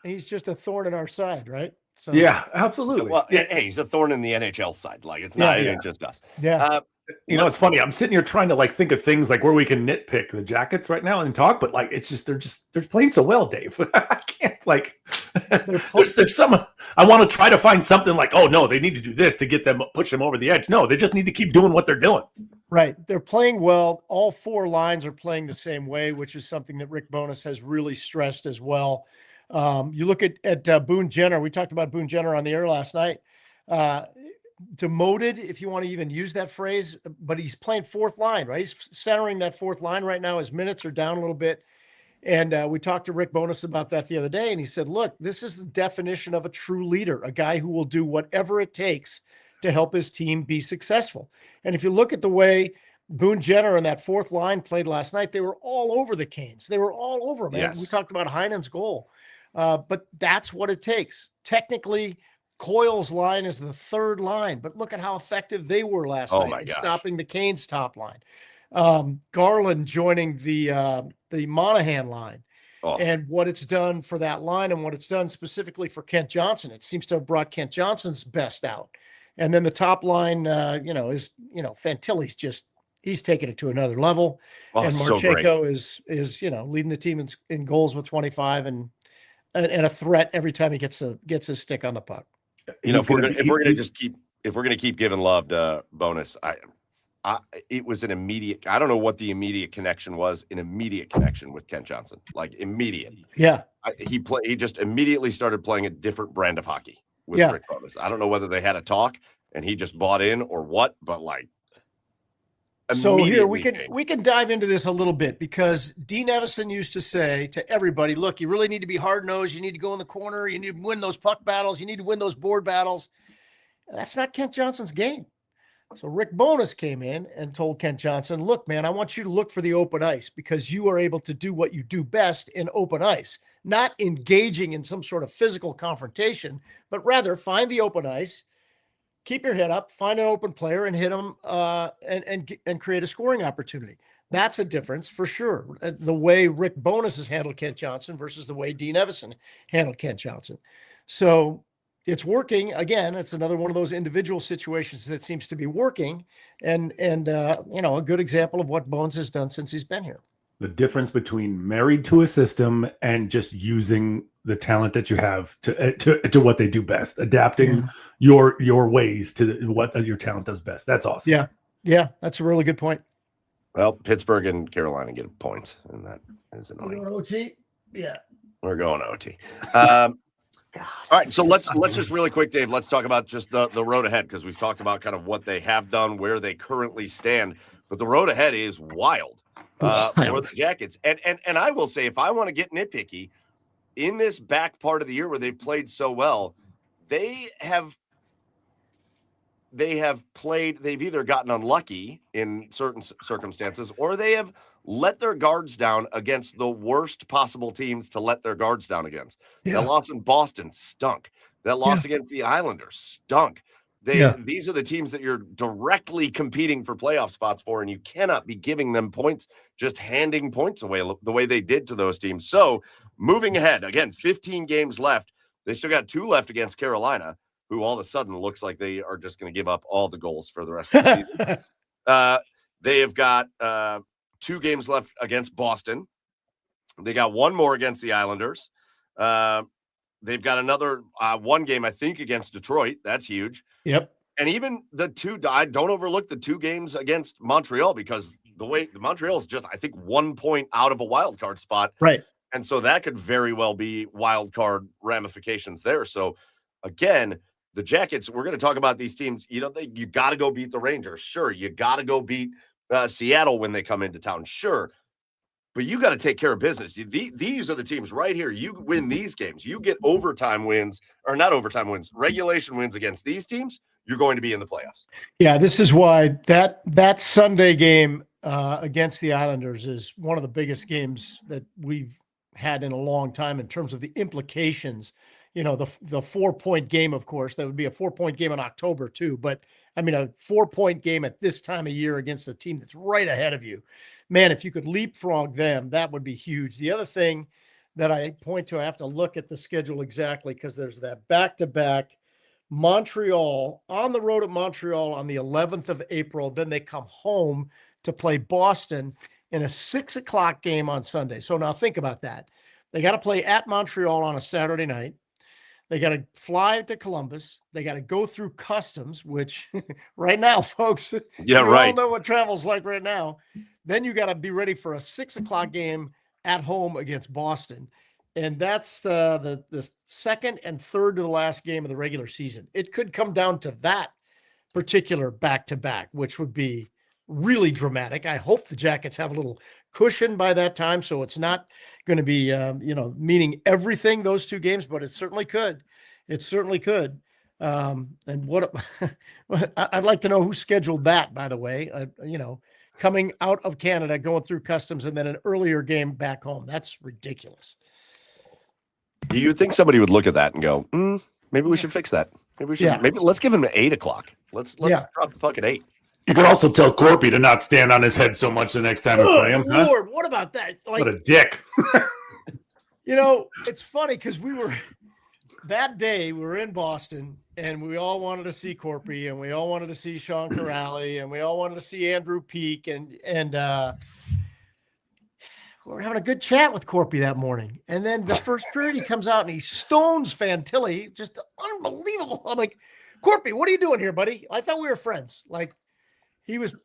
Speaker 3: He's just a thorn in our side, right? So
Speaker 2: yeah, absolutely.
Speaker 1: Well, hey, he's a thorn in the NHL side. Like it ain't just us.
Speaker 3: Yeah.
Speaker 2: It's funny. I'm sitting here trying to think of things like where we can nitpick the Jackets right now and talk, but it's just they're playing so well, Dave. I can't there's some. I want to try to find something like, oh no, they need to do this to push them over the edge. No, they just need to keep doing what they're doing.
Speaker 3: Right. They're playing well. All four lines are playing the same way, which is something that Rick Bowness has really stressed as well. You look at Boone Jenner. We talked about Boone Jenner on the air last night. Demoted, if you want to even use that phrase, but he's playing fourth line, right? He's centering that fourth line right now. His minutes are down a little bit. And we talked to Rick Bowness about that the other day, and he said, look, this is the definition of a true leader, a guy who will do whatever it takes to help his team be successful. And if you look at the way Boone Jenner and that fourth line played last night, they were all over the Canes. They were all over them. Yes. We talked about Heinen's goal. But that's what it takes. Technically, Coyle's line is the third line, but look at how effective they were last night in stopping the Canes' top line. Garland joining the Monahan line and what it's done for that line and what it's done specifically for Kent Johnson. It seems to have brought Kent Johnson's best out. And then the top line, Fantilli's he's taken it to another level. And Marchenko is leading the team in goals with 25 and a threat every time he gets his stick on the puck.
Speaker 1: If we're gonna keep giving love to Bowness, it was an immediate. I don't know what the immediate connection was. An immediate connection with Kent Johnson, like immediate.
Speaker 3: Yeah,
Speaker 1: he just immediately started playing a different brand of hockey with Rick Bowness. I don't know whether they had a talk and he just bought in or what, but
Speaker 3: so here we can dive into this a little bit because Dean Evison used to say to everybody, look, you really need to be hard-nosed. You need to go in the corner. You need to win those puck battles. You need to win those board battles. And that's not Kent Johnson's game. So Rick Bowness came in and told Kent Johnson, look, man, I want you to look for the open ice because you are able to do what you do best in open ice, not engaging in some sort of physical confrontation, but rather find the open ice, keep your head up, find an open player and hit him and create a scoring opportunity. That's a difference for sure. The way Rick Bowness has handled Kent Johnson versus the way Dean Evison handled Kent Johnson. So it's working. Again, it's another one of those individual situations that seems to be working and a good example of what Bones has done since he's been here.
Speaker 2: the difference between married to a system and just using the talent that you have to what they do best, adapting your ways to what your talent does best. That's awesome.
Speaker 3: Yeah, that's a really good point.
Speaker 1: Well, Pittsburgh and Carolina get points, and that is annoying.
Speaker 3: OT? Yeah.
Speaker 1: We're going OT. All right, so let's just really quick, Dave. Let's talk about just the road ahead, because we've talked about kind of what they have done, where they currently stand, but the road ahead is wild for the Jackets. And I will say, if I want to get nitpicky, in this back part of the year where they've played so well, they've either gotten unlucky in certain circumstances, or they have let their guards down against the worst possible teams to let their guards down against.
Speaker 3: Yeah.
Speaker 1: That loss in Boston stunk. That loss against the Islanders stunk. These are the teams that you're directly competing for playoff spots for, and you cannot be giving them points, just handing points away the way they did to those teams. So moving ahead, again, 15 games left. They still got 2 left against Carolina, who all of a sudden looks like they are just going to give up all the goals for the rest of the season. They have got 2 games left against Boston. They got 1 more against the Islanders. They've got another 1 game, I think, against Detroit. That's huge.
Speaker 3: Yep.
Speaker 1: And even the 2, don't overlook the 2 games against Montreal, because the Montreal is just, I think, 1 point out of a wild card spot.
Speaker 3: Right.
Speaker 1: And so that could very well be wild card ramifications there. So again, the Jackets, we're going to talk about these teams. You got to go beat the Rangers. Sure. You got to go beat Seattle when they come into town. Sure. But you got to take care of business. These are the teams right here. You win these games. You get overtime wins, or not overtime wins, regulation wins against these teams. You're going to be in the playoffs.
Speaker 3: Yeah, this is why that Sunday game against the Islanders is one of the biggest games that we've had in a long time in terms of the implications. The 4-point game, of course, that would be a 4-point game in October too. But I mean, a 4-point game at this time of year against a team that's right ahead of you, man, if you could leapfrog them, that would be huge. The other thing that I point to, I have to look at the schedule exactly, because there's that back-to-back Montreal, on the road at Montreal on the 11th of April. Then they come home to play Boston in a 6:00 game on Sunday. So now think about that. They got to play at Montreal on a Saturday night. They got to fly to Columbus. They got to go through customs, which right now, folks, you all know what travel's like right now. Then you got to be ready for a 6:00 game at home against Boston. And that's the second and third to the last game of the regular season. It could come down to that particular back-to-back, which would be really dramatic. I hope the Jackets have a little cushion by that time, so it's not going to be, meaning everything, those 2 games, but it certainly could. It certainly could. And what I'd like to know who scheduled that, by the way, coming out of Canada, going through customs, and then an earlier game back home. That's ridiculous.
Speaker 1: Do you think somebody would look at that and go, maybe we should fix that? Maybe we should. Maybe let's give him 8:00. Let's drop the puck at 8.
Speaker 2: You could also tell Corpy to not stand on his head so much the next time we play him.
Speaker 3: Lord, what about that?
Speaker 2: What a dick.
Speaker 3: It's funny because that day we were in Boston, and we all wanted to see Corpy, and we all wanted to see Sean Corrali, and we all wanted to see Andrew Peak, and we were having a good chat with Corpy that morning. And then the first period, he comes out and he stones Fantilli, just unbelievable. I'm like, Corpy, what are you doing here, buddy? I thought we were friends. Like, he was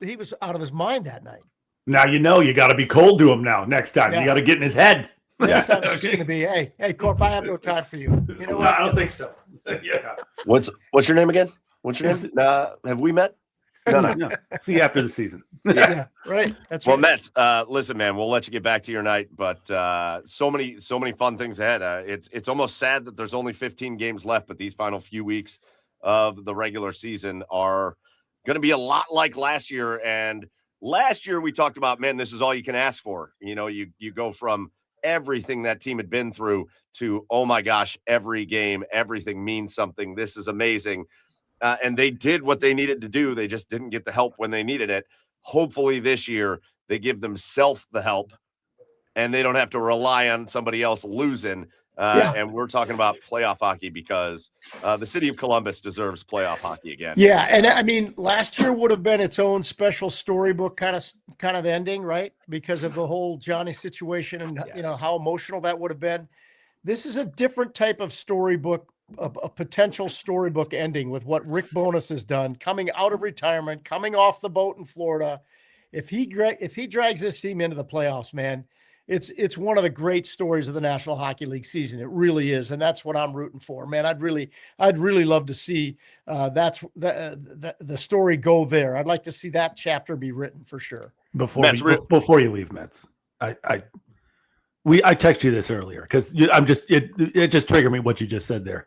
Speaker 3: out of his mind that night.
Speaker 2: Now you got to be cold to him now. Next time, you got to get in his head.
Speaker 3: Next time it's going to be, hey, Corp, I have no time for you. You know what?
Speaker 2: I don't think so. Yeah.
Speaker 1: What's your name again? What's your name? Have we met? No.
Speaker 2: See you after the season.
Speaker 3: Yeah, right. That's
Speaker 1: well,
Speaker 3: right.
Speaker 1: Mets, listen, man, we'll let you get back to your night, but so many fun things ahead. It's almost sad that there's only 15 games left, but these final few weeks of the regular season are going to be a lot like last year. And last year we talked about, man, this is all you can ask for. You go from everything that team had been through to, oh my gosh, every game, everything means something. This is amazing. And they did what they needed to do. They just didn't get the help when they needed it. Hopefully this year they give themselves the help and they don't have to rely on somebody else losing And we're talking about playoff hockey because the city of Columbus deserves playoff hockey again.
Speaker 3: Yeah, and I mean, last year would have been its own special storybook kind of ending, right? Because of the whole Johnny situation and how emotional that would have been. This is a different type of storybook, a potential storybook ending with what Rick Bowness has done, coming out of retirement, coming off the boat in Florida. If he drags this team into the playoffs, man, it's one of the great stories of the National Hockey League season. It really is, and that's what I'm rooting for, man. I'd really love to see the story go there. I'd like to see that chapter be written for sure.
Speaker 2: Before you leave, Mets, I text you this earlier because it just triggered me what you just said there,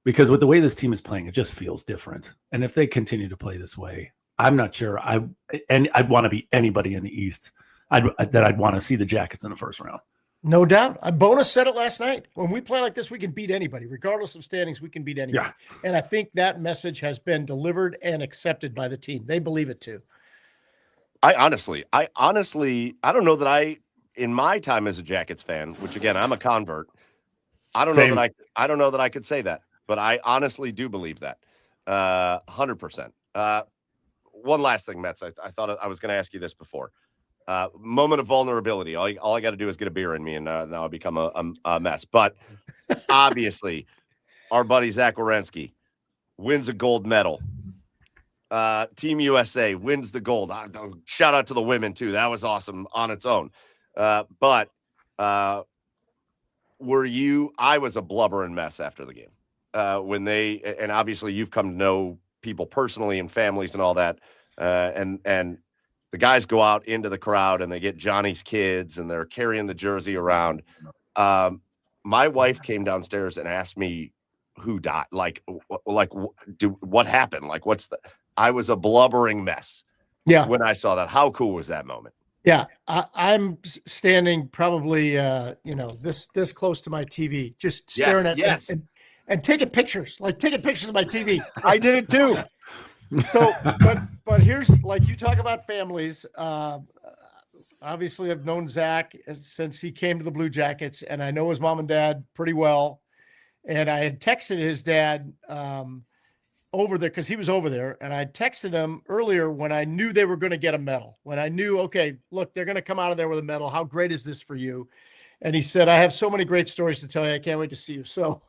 Speaker 2: because with the way this team is playing, it just feels different. And if they continue to play this way, I'm not sure I'd want to be anybody in the East. I'd want to see the Jackets in the first round.
Speaker 3: No doubt. Bowness said it last night. When we play like this, we can beat anybody. Regardless of standings, we can beat anybody. Yeah. And I think that message has been delivered and accepted by the team. They believe it too.
Speaker 1: I honestly, I don't know that in my time as a Jackets fan, which again, I'm a convert, I don't know that I could say that, but I honestly do believe that 100%. One last thing, Mets. I thought I was going to ask you this before. Moment of vulnerability. All I got to do is get a beer in me, and now I become a mess. But obviously, our buddy Zach Werenski wins a gold medal. Team USA wins the gold. Shout out to the women too. That was awesome on its own. But I was a blubbering mess after the game. And obviously you've come to know people personally and families and all that. And the guys go out into the crowd and they get Johnny's kids and they're carrying the jersey around. My wife came downstairs and asked me who died. What happened? I was a blubbering mess.
Speaker 3: Yeah.
Speaker 1: When I saw that, how cool was that moment?
Speaker 3: Yeah. I'm standing probably, this close to my TV, just staring at it and taking pictures of my TV.
Speaker 1: I did it too.
Speaker 3: So, but here's, like, you talk about families. Obviously I've known Zach since he came to the Blue Jackets, and I know his mom and dad pretty well. And I had texted his dad over there because he was over there, and I texted him earlier when I knew they were going to get a medal. When I knew, okay, look, they're going to come out of there with a medal. How great is this for you? And he said, I have so many great stories to tell you. I can't wait to see you. So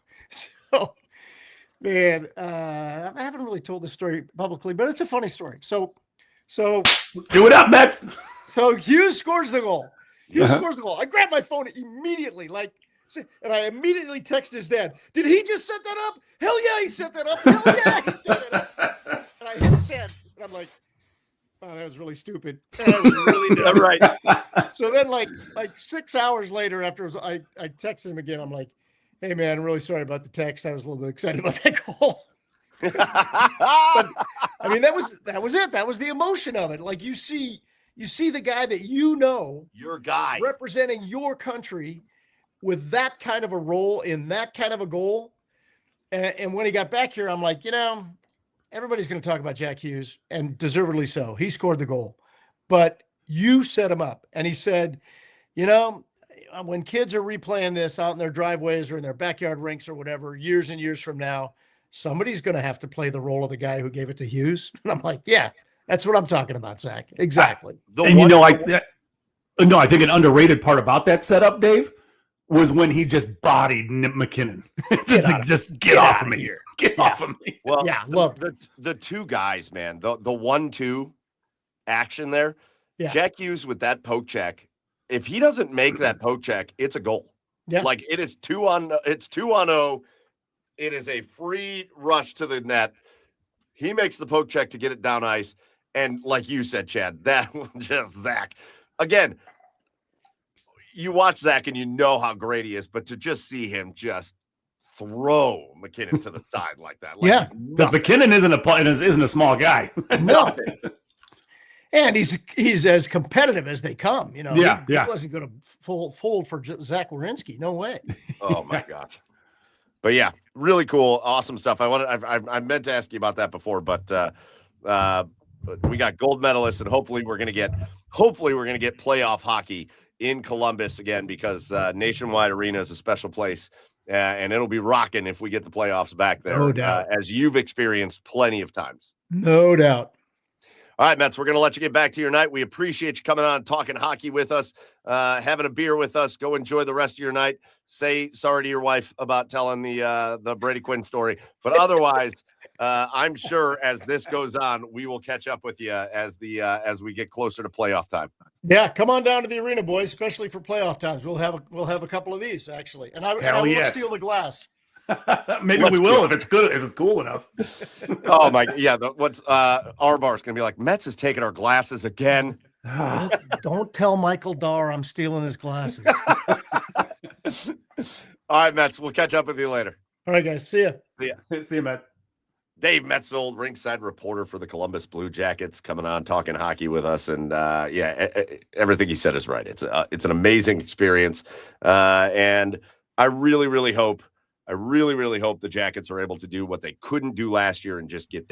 Speaker 3: man, I haven't really told this story publicly, but it's a funny story. So
Speaker 2: do it up, Mets.
Speaker 3: So Hughes scores the goal. Scores the goal. I grabbed my phone immediately, and I immediately text his dad. Did he just set that up? Hell yeah, he set that up. Hell yeah, he set that up. And I hit send. And I'm like, oh, that was really stupid. That was really dumb.
Speaker 1: Right.
Speaker 3: So then like 6 hours later, after I texted him again, I'm like, hey man, I'm really sorry about the text. I was a little bit excited about that goal. But I mean, that was it. That was the emotion of it. Like you see the guy that
Speaker 1: your guy
Speaker 3: representing your country with that kind of a role in that kind of a goal. And when he got back here, I'm like, everybody's going to talk about Jack Hughes, and deservedly so. He scored the goal, but you set him up. And he said, when kids are replaying this out in their driveways or in their backyard rinks or whatever, years and years from now, somebody's going to have to play the role of the guy who gave it to Hughes. And I'm like, yeah, that's what I'm talking about, Zach. Exactly.
Speaker 2: I think an underrated part about that setup, Dave, was when he just bodied McKinnon. just get off of me here. Get off of me.
Speaker 1: Well, the two guys, man, the 1-2 action there. Yeah. Jack Hughes with that poke check. If he doesn't make that poke check, it's a goal. Yeah. Like it's 2-on-0. It is a free rush to the net. He makes the poke check to get it down ice. And like you said, Chad, that was just Zach. Again, you watch Zach and you know how great he is, but to just see him just throw McKinnon to the side like that.
Speaker 2: Because McKinnon isn't a small guy.
Speaker 3: No. And he's as competitive as they come. He wasn't going to fold for Zach Werenski. No way.
Speaker 1: Oh my gosh. But yeah, really cool, awesome stuff. I meant to ask you about that before, but we got gold medalists, and hopefully we're gonna get playoff hockey in Columbus again, because Nationwide Arena is a special place And it'll be rocking if we get the playoffs back there,
Speaker 3: No doubt.
Speaker 1: as you've experienced plenty of times.
Speaker 3: No doubt.
Speaker 1: All right, Mets, we're going to let you get back to your night. We appreciate you coming on, talking hockey with us, having a beer with us. Go enjoy the rest of your night. Say sorry to your wife about telling the Brady Quinn story. But otherwise, I'm sure as this goes on, we will catch up with you as we get closer to playoff time.
Speaker 3: Yeah, come on down to the arena, boys, especially for playoff times. We'll have a couple of these actually, and I will steal the glass.
Speaker 2: Maybe we will if it's good, if it's cool enough.
Speaker 1: Oh my, yeah. Our bar's gonna be like, Mets is taking our glasses again.
Speaker 3: Don't tell Michael Dahr I'm stealing his glasses.
Speaker 1: All right, Mets. We'll catch up with you later.
Speaker 3: All right, guys. See ya.
Speaker 2: See you, Matt.
Speaker 1: Dave Maetzold, ringside reporter for the Columbus Blue Jackets, coming on talking hockey with us, and everything he said is right. It's an amazing experience, and I really, really hope the Jackets are able to do what they couldn't do last year and just get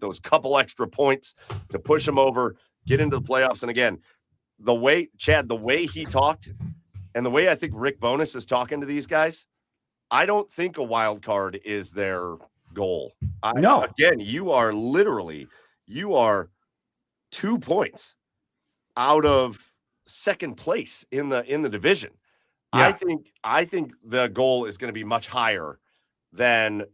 Speaker 1: those couple extra points to push them over, get into the playoffs. And again, the way he talked, and the way I think Rick Bowness is talking to these guys, I don't think a wild card is their goal.
Speaker 2: No.
Speaker 1: Again, you are 2 points out of second place in the division.
Speaker 2: Yeah.
Speaker 1: I think the goal is going to be much higher than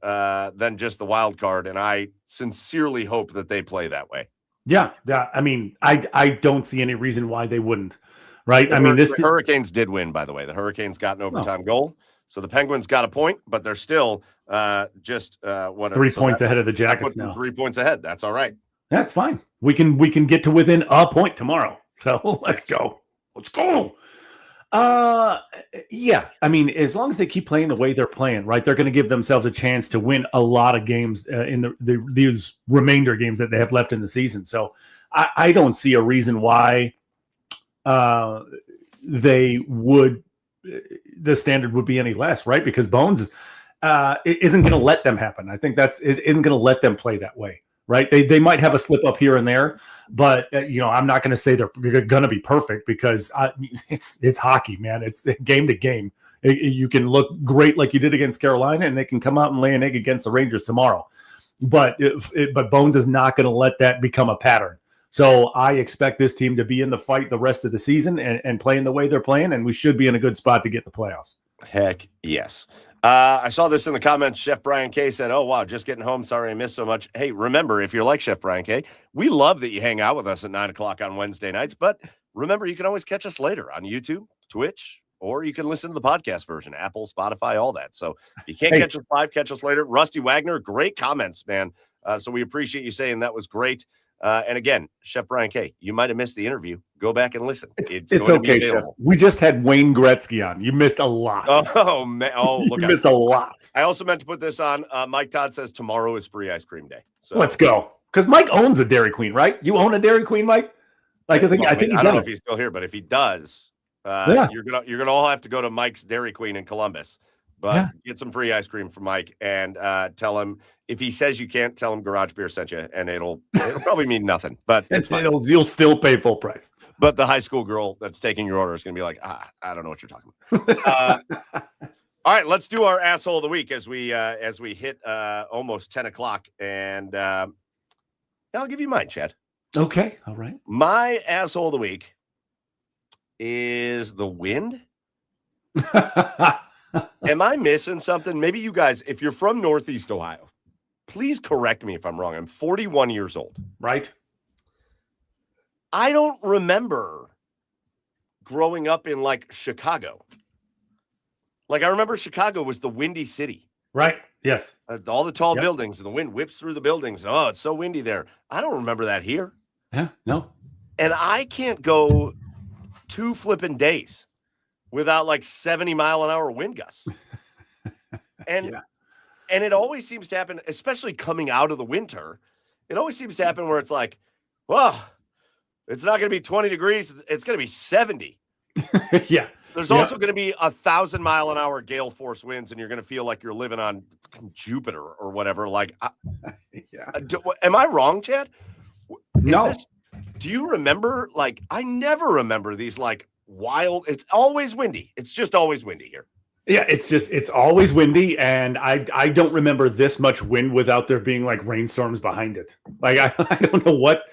Speaker 1: just the wild card, and I sincerely hope that they play that way.
Speaker 2: Yeah. I mean, I don't see any reason why they wouldn't. Right?
Speaker 1: The Hurricanes did win, by the way. The Hurricanes got an overtime goal. So the Penguins got a point, but they're still just
Speaker 2: 3 points ahead of the Jackets now.
Speaker 1: 3 points ahead. That's all right.
Speaker 2: That's fine. We can get to within a point tomorrow. So let's go. Let's go. Yeah. I mean, as long as they keep playing the way they're playing, right, they're going to give themselves a chance to win a lot of games in these remainder games that they have left in the season. So I don't see a reason why the standard would be any less, right? Because Bones isn't going to let them happen. I think isn't going to let them play that way, right? They might have a slip up here and there, but I'm not going to say they're going to be perfect because it's hockey, man. It's game to game. You can look great like you did against Carolina, and they can come out and lay an egg against the Rangers tomorrow. But Bones is not going to let that become a pattern. So I expect this team to be in the fight the rest of the season and playing the way they're playing, and we should be in a good spot to get the playoffs.
Speaker 1: Heck yes. I saw this in the comments. Chef Brian K said, "Oh, wow, just getting home. Sorry I missed so much." Hey, remember, if you're like Chef Brian K, we love that you hang out with us at 9 o'clock on Wednesday nights. But remember, you can always catch us later on YouTube, Twitch, or you can listen to the podcast version, Apple, Spotify, all that. So if you can't catch us live, catch us later. Rusty Wagner, great comments, man. So we appreciate you saying that was great. And again, Chef Brian K, you might have missed the interview. Go back and listen.
Speaker 2: It's okay, Chef. We just had Wayne Gretzky on. You missed a lot.
Speaker 1: Oh, man. Oh, look.
Speaker 2: You missed a lot.
Speaker 1: I also meant to put this on. Mike Todd says tomorrow is free ice cream day. So
Speaker 2: let's go. Because Mike owns a Dairy Queen, right? You own a Dairy Queen, Mike? I think he does.
Speaker 1: I don't know if he's still here, but if he does, you're gonna all have to go to Mike's Dairy Queen in Columbus. But get some free ice cream from Mike and tell him, if he says you can't, tell him Garage Beer sent you, and it'll probably mean nothing. But it's fine.
Speaker 2: You'll still pay full price.
Speaker 1: But the high school girl that's taking your order is going to be like, I don't know what you're talking about. All right, let's do our asshole of the week as we hit almost 10 o'clock, and I'll give you mine, Chad.
Speaker 2: Okay, all right.
Speaker 1: My asshole of the week is the wind. Am I missing something? Maybe you guys, if you're from Northeast Ohio, please correct me if I'm wrong. I'm 41 years old.
Speaker 2: Right.
Speaker 1: I don't remember growing up in like Chicago. Like I remember Chicago was the windy city.
Speaker 2: Right. Yes.
Speaker 1: All the tall buildings and the wind whips through the buildings. Oh, it's so windy there. I don't remember that here.
Speaker 2: Yeah. No.
Speaker 1: And I can't go 2 flipping days without like 70-mile-an-hour wind gusts. And it always seems to happen, especially coming out of the winter. It always seems to happen where it's like, well, it's not going to be 20 degrees. It's going to be 70.
Speaker 2: Yeah.
Speaker 1: There's also going to be 1,000-mile-an-hour gale force winds, and you're going to feel like you're living on Jupiter or whatever. Like, am I wrong, Chad?
Speaker 2: No.
Speaker 1: Do you remember? Like, I never remember these like wild. It's always windy. It's just always windy here.
Speaker 2: Yeah, it's always windy, and I don't remember this much wind without there being like rainstorms behind it. Like I don't know what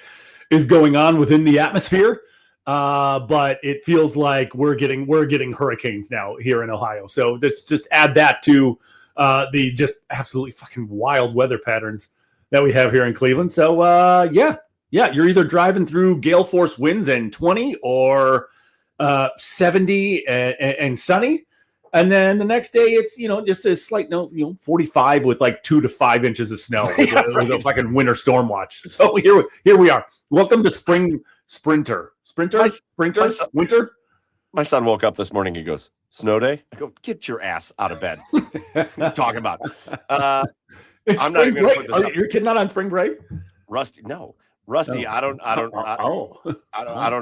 Speaker 2: is going on within the atmosphere, but it feels like we're getting hurricanes now here in Ohio. So let's just add that to the just absolutely fucking wild weather patterns that we have here in Cleveland. So yeah, you're either driving through gale force winds and 20 or 70 and sunny. And then the next day, it's just a slight 45 with like 2 to 5 inches of snow with a fucking winter storm watch. So here we are. Welcome to winter.
Speaker 1: My son woke up this morning. He goes, "Snow day." I go, "Get your ass out of bed." What are you talking about? I'm not even going to put this up.
Speaker 2: Your kid not on spring break?
Speaker 1: Rusty, no. Rusty, I don't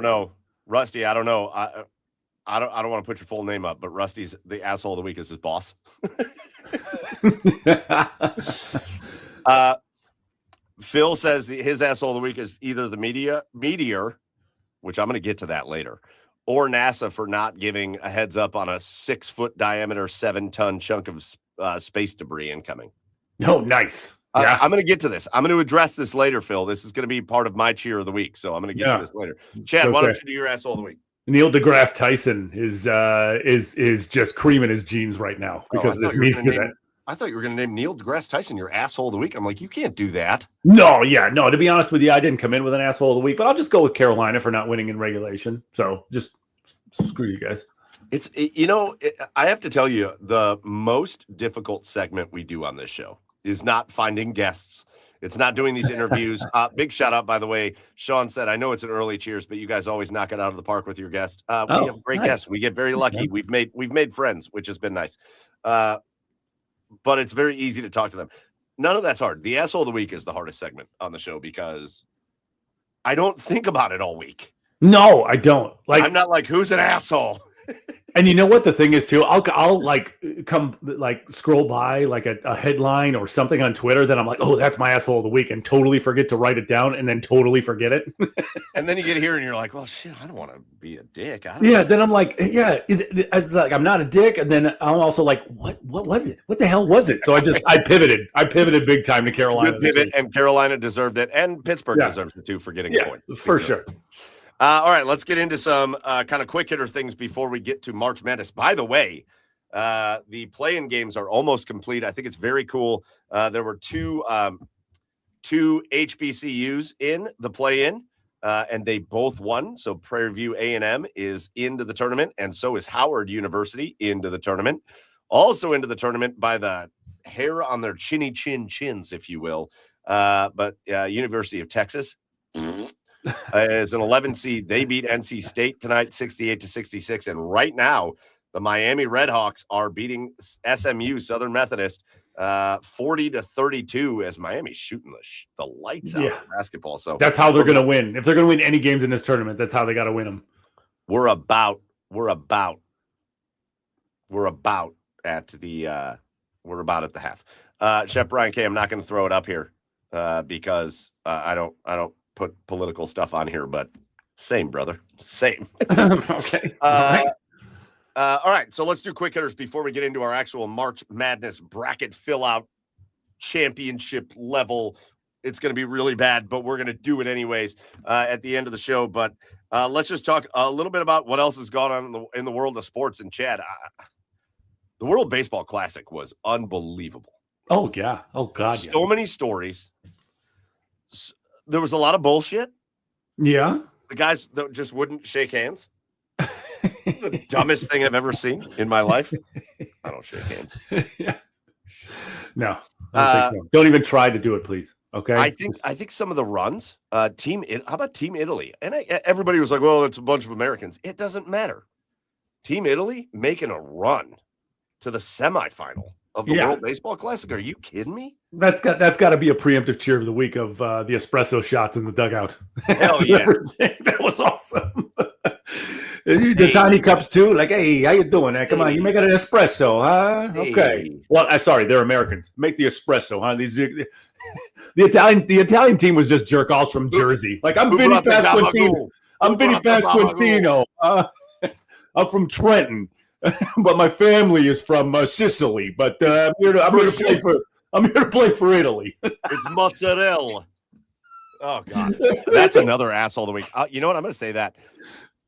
Speaker 1: know. Rusty, I don't know. I don't want to put your full name up, but Rusty's the asshole of the week is his boss. Phil says his asshole of the week is either the meteor, which I'm going to get to that later, or NASA for not giving a heads up on a 6-foot diameter, 7-ton chunk of space debris incoming.
Speaker 2: Oh, nice. Yeah.
Speaker 1: I'm going to get to this. I'm going to address this later, Phil. This is going to be part of my cheer of the week, so I'm going to get to this later. Chad, why don't you do your asshole of the week?
Speaker 2: Neil deGrasse Tyson is just creaming his jeans right now because of this meeting.
Speaker 1: I thought you were going to name Neil deGrasse Tyson your asshole of the week. I'm like, you can't do that.
Speaker 2: No. To be honest with you, I didn't come in with an asshole of the week, but I'll just go with Carolina for not winning in regulation. So just screw you guys.
Speaker 1: I have to tell you, the most difficult segment we do on this show is not finding guests. It's not doing these interviews. Big shout out, by the way. Sean said, I know it's an early cheers, but you guys always knock it out of the park with your guest. We have great guests. We get very lucky. We've made friends, which has been nice. But it's very easy to talk to them. None of that's hard. The asshole of the week is the hardest segment on the show because I don't think about it all week.
Speaker 2: No, I don't.
Speaker 1: I'm not like, who's an asshole?
Speaker 2: And you know what the thing is too? I'll like come like scroll by like a headline or something on Twitter. Then I'm like, oh, that's my asshole of the week, and totally forget to write it down, and then totally forget it.
Speaker 1: And then you get here and you're like, well, shit, I don't want to be a dick.
Speaker 2: Then I'm like, it's like I'm not a dick, and then I'm also like, what was it? What the hell was it? So I pivoted big time to Carolina.
Speaker 1: Good pivot, and Carolina deserved it, and Pittsburgh deserves it too for getting a point.
Speaker 2: For sure.
Speaker 1: All right, let's get into some kind of quick hitter things before we get to March Madness. By the way, the play-in games are almost complete. I think it's very cool. There were two HBCUs in the play-in, and they both won. So Prairie View A&M is into the tournament, and so is Howard University into the tournament. Also into the tournament by the hair on their chins, if you will. But University of Texas is an 11 seed. They beat NC State tonight, 68-66. And right now, the Miami Redhawks are beating SMU, Southern Methodist, 40-32 as Miami's shooting the lights out of basketball. So
Speaker 2: that's how they're going to win. If they're going to win any games in this tournament, that's how they got to win them.
Speaker 1: We're about at the half. Chef Brian K, I'm not going to throw it up here because I don't put political stuff on here, but same, brother. Same.
Speaker 2: Okay.
Speaker 1: All right. So let's do quick hitters before we get into our actual March Madness bracket fill out championship level. It's going to be really bad, but we're going to do it anyways at the end of the show. But let's just talk a little bit about what else has gone on in the world of sports. And Chad, the World Baseball Classic was unbelievable.
Speaker 2: Oh, yeah. Oh, God.
Speaker 1: So many stories. There was a lot of bullshit.
Speaker 2: Yeah.
Speaker 1: The guys that just wouldn't shake hands. The dumbest thing I've ever seen in my life. I don't shake hands.
Speaker 2: Yeah. No. I don't think so. Don't even try to do it, please. Okay.
Speaker 1: I think some of the runs, how about Team Italy? And everybody was like, well, it's a bunch of Americans. It doesn't matter. Team Italy making a run to the semifinal of the World Baseball Classic. Are you kidding me?
Speaker 2: That's got to be a preemptive cheer of the week of the espresso shots in the dugout.
Speaker 1: Hell yeah.
Speaker 2: That was awesome. The tiny cups too. Like, hey, how you doing? Come on, you make it an espresso, huh?
Speaker 1: Hey.
Speaker 2: Okay. Well, sorry, they're Americans. Make the espresso, huh? The Italian team was just jerk offs from Jersey. Like, I'm Vinny Pasquantino. I'm from Trenton. but my family is from Sicily. But I'm here to play for Italy.
Speaker 1: It's mozzarella. Oh God, that's another asshole of the week. You know what? I'm going to say that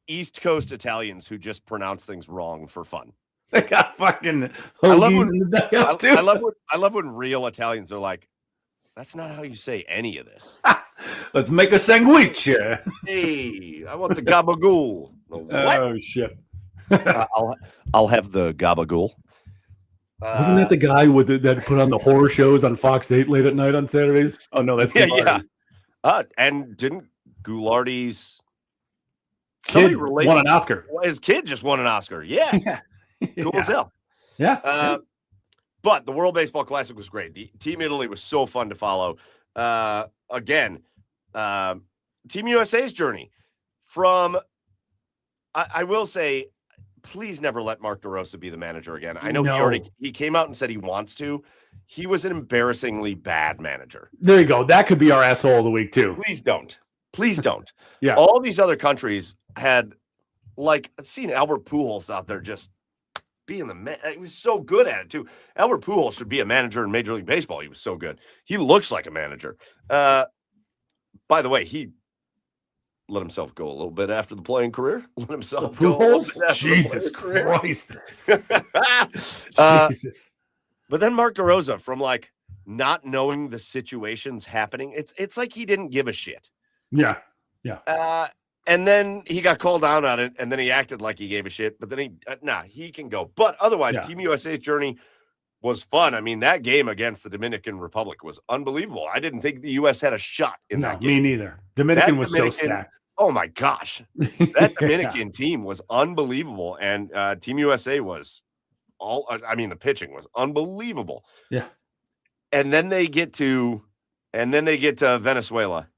Speaker 1: East Coast Italians who just pronounce things wrong for fun.
Speaker 2: They got fucking hoagies in the dugout too.
Speaker 1: I love when real Italians are like, "That's not how you say any of this."
Speaker 2: Let's make a sandwich.
Speaker 1: Hey, I want the gabagool.
Speaker 2: Oh shit!
Speaker 1: I'll have the gabagool.
Speaker 2: Wasn't that the guy that put on the horror shows on Fox 8 late at night on Saturdays? Oh no, that's
Speaker 1: yeah. And didn't Goulardi's
Speaker 2: kid won an Oscar?
Speaker 1: His kid just won an Oscar. Yeah. Cool as hell.
Speaker 2: Yeah.
Speaker 1: But the World Baseball Classic was great. The Team Italy was so fun to follow. Again, Team USA's journey from, I will say, please never let Mark DeRosa be the manager again. I know he came out and said he wants to. He was an embarrassingly bad manager.
Speaker 2: There you go. That could be our asshole of the week too.
Speaker 1: Please don't. Please don't.
Speaker 2: Yeah.
Speaker 1: All these other countries had, like, I've seen Albert Pujols out there just being the man. He was so good at it too. Albert Pujols should be a manager in Major League Baseball. He was so good. He looks like a manager. By the way, he let himself go a little bit after the playing career. Let himself go.
Speaker 2: Pujols? Jesus Christ.
Speaker 1: Jesus. But then Mark DeRosa, from like not knowing the situations happening, it's like he didn't give a shit.
Speaker 2: Yeah.
Speaker 1: And then he got called down on it, and then he acted like he gave a shit. But then he can go. But otherwise, Team USA's journey was fun. I mean, that game against the Dominican Republic was unbelievable. I didn't think the U.S. had a shot in that game.
Speaker 2: Me neither. Dominican was so stacked.
Speaker 1: Oh, my gosh. That Dominican team was unbelievable. And Team USA was the pitching was unbelievable.
Speaker 2: Yeah.
Speaker 1: And then they get to Venezuela.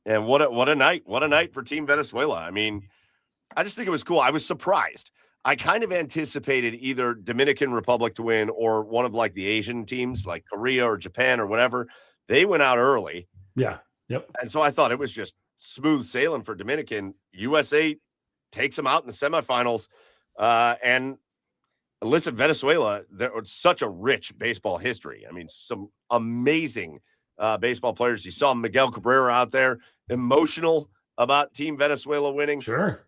Speaker 1: And what a night for Team Venezuela. I mean, I just think it was cool. I was surprised. I kind of anticipated either Dominican Republic to win or one of like the Asian teams like Korea or Japan or whatever. They went out early.
Speaker 2: Yeah. Yep.
Speaker 1: And so I thought it was just smooth sailing for Dominican. USA takes them out in the semifinals. And listen, Venezuela, there was such a rich baseball history. I mean, some amazing baseball players. You saw Miguel Cabrera out there, emotional about Team Venezuela winning.
Speaker 2: Sure.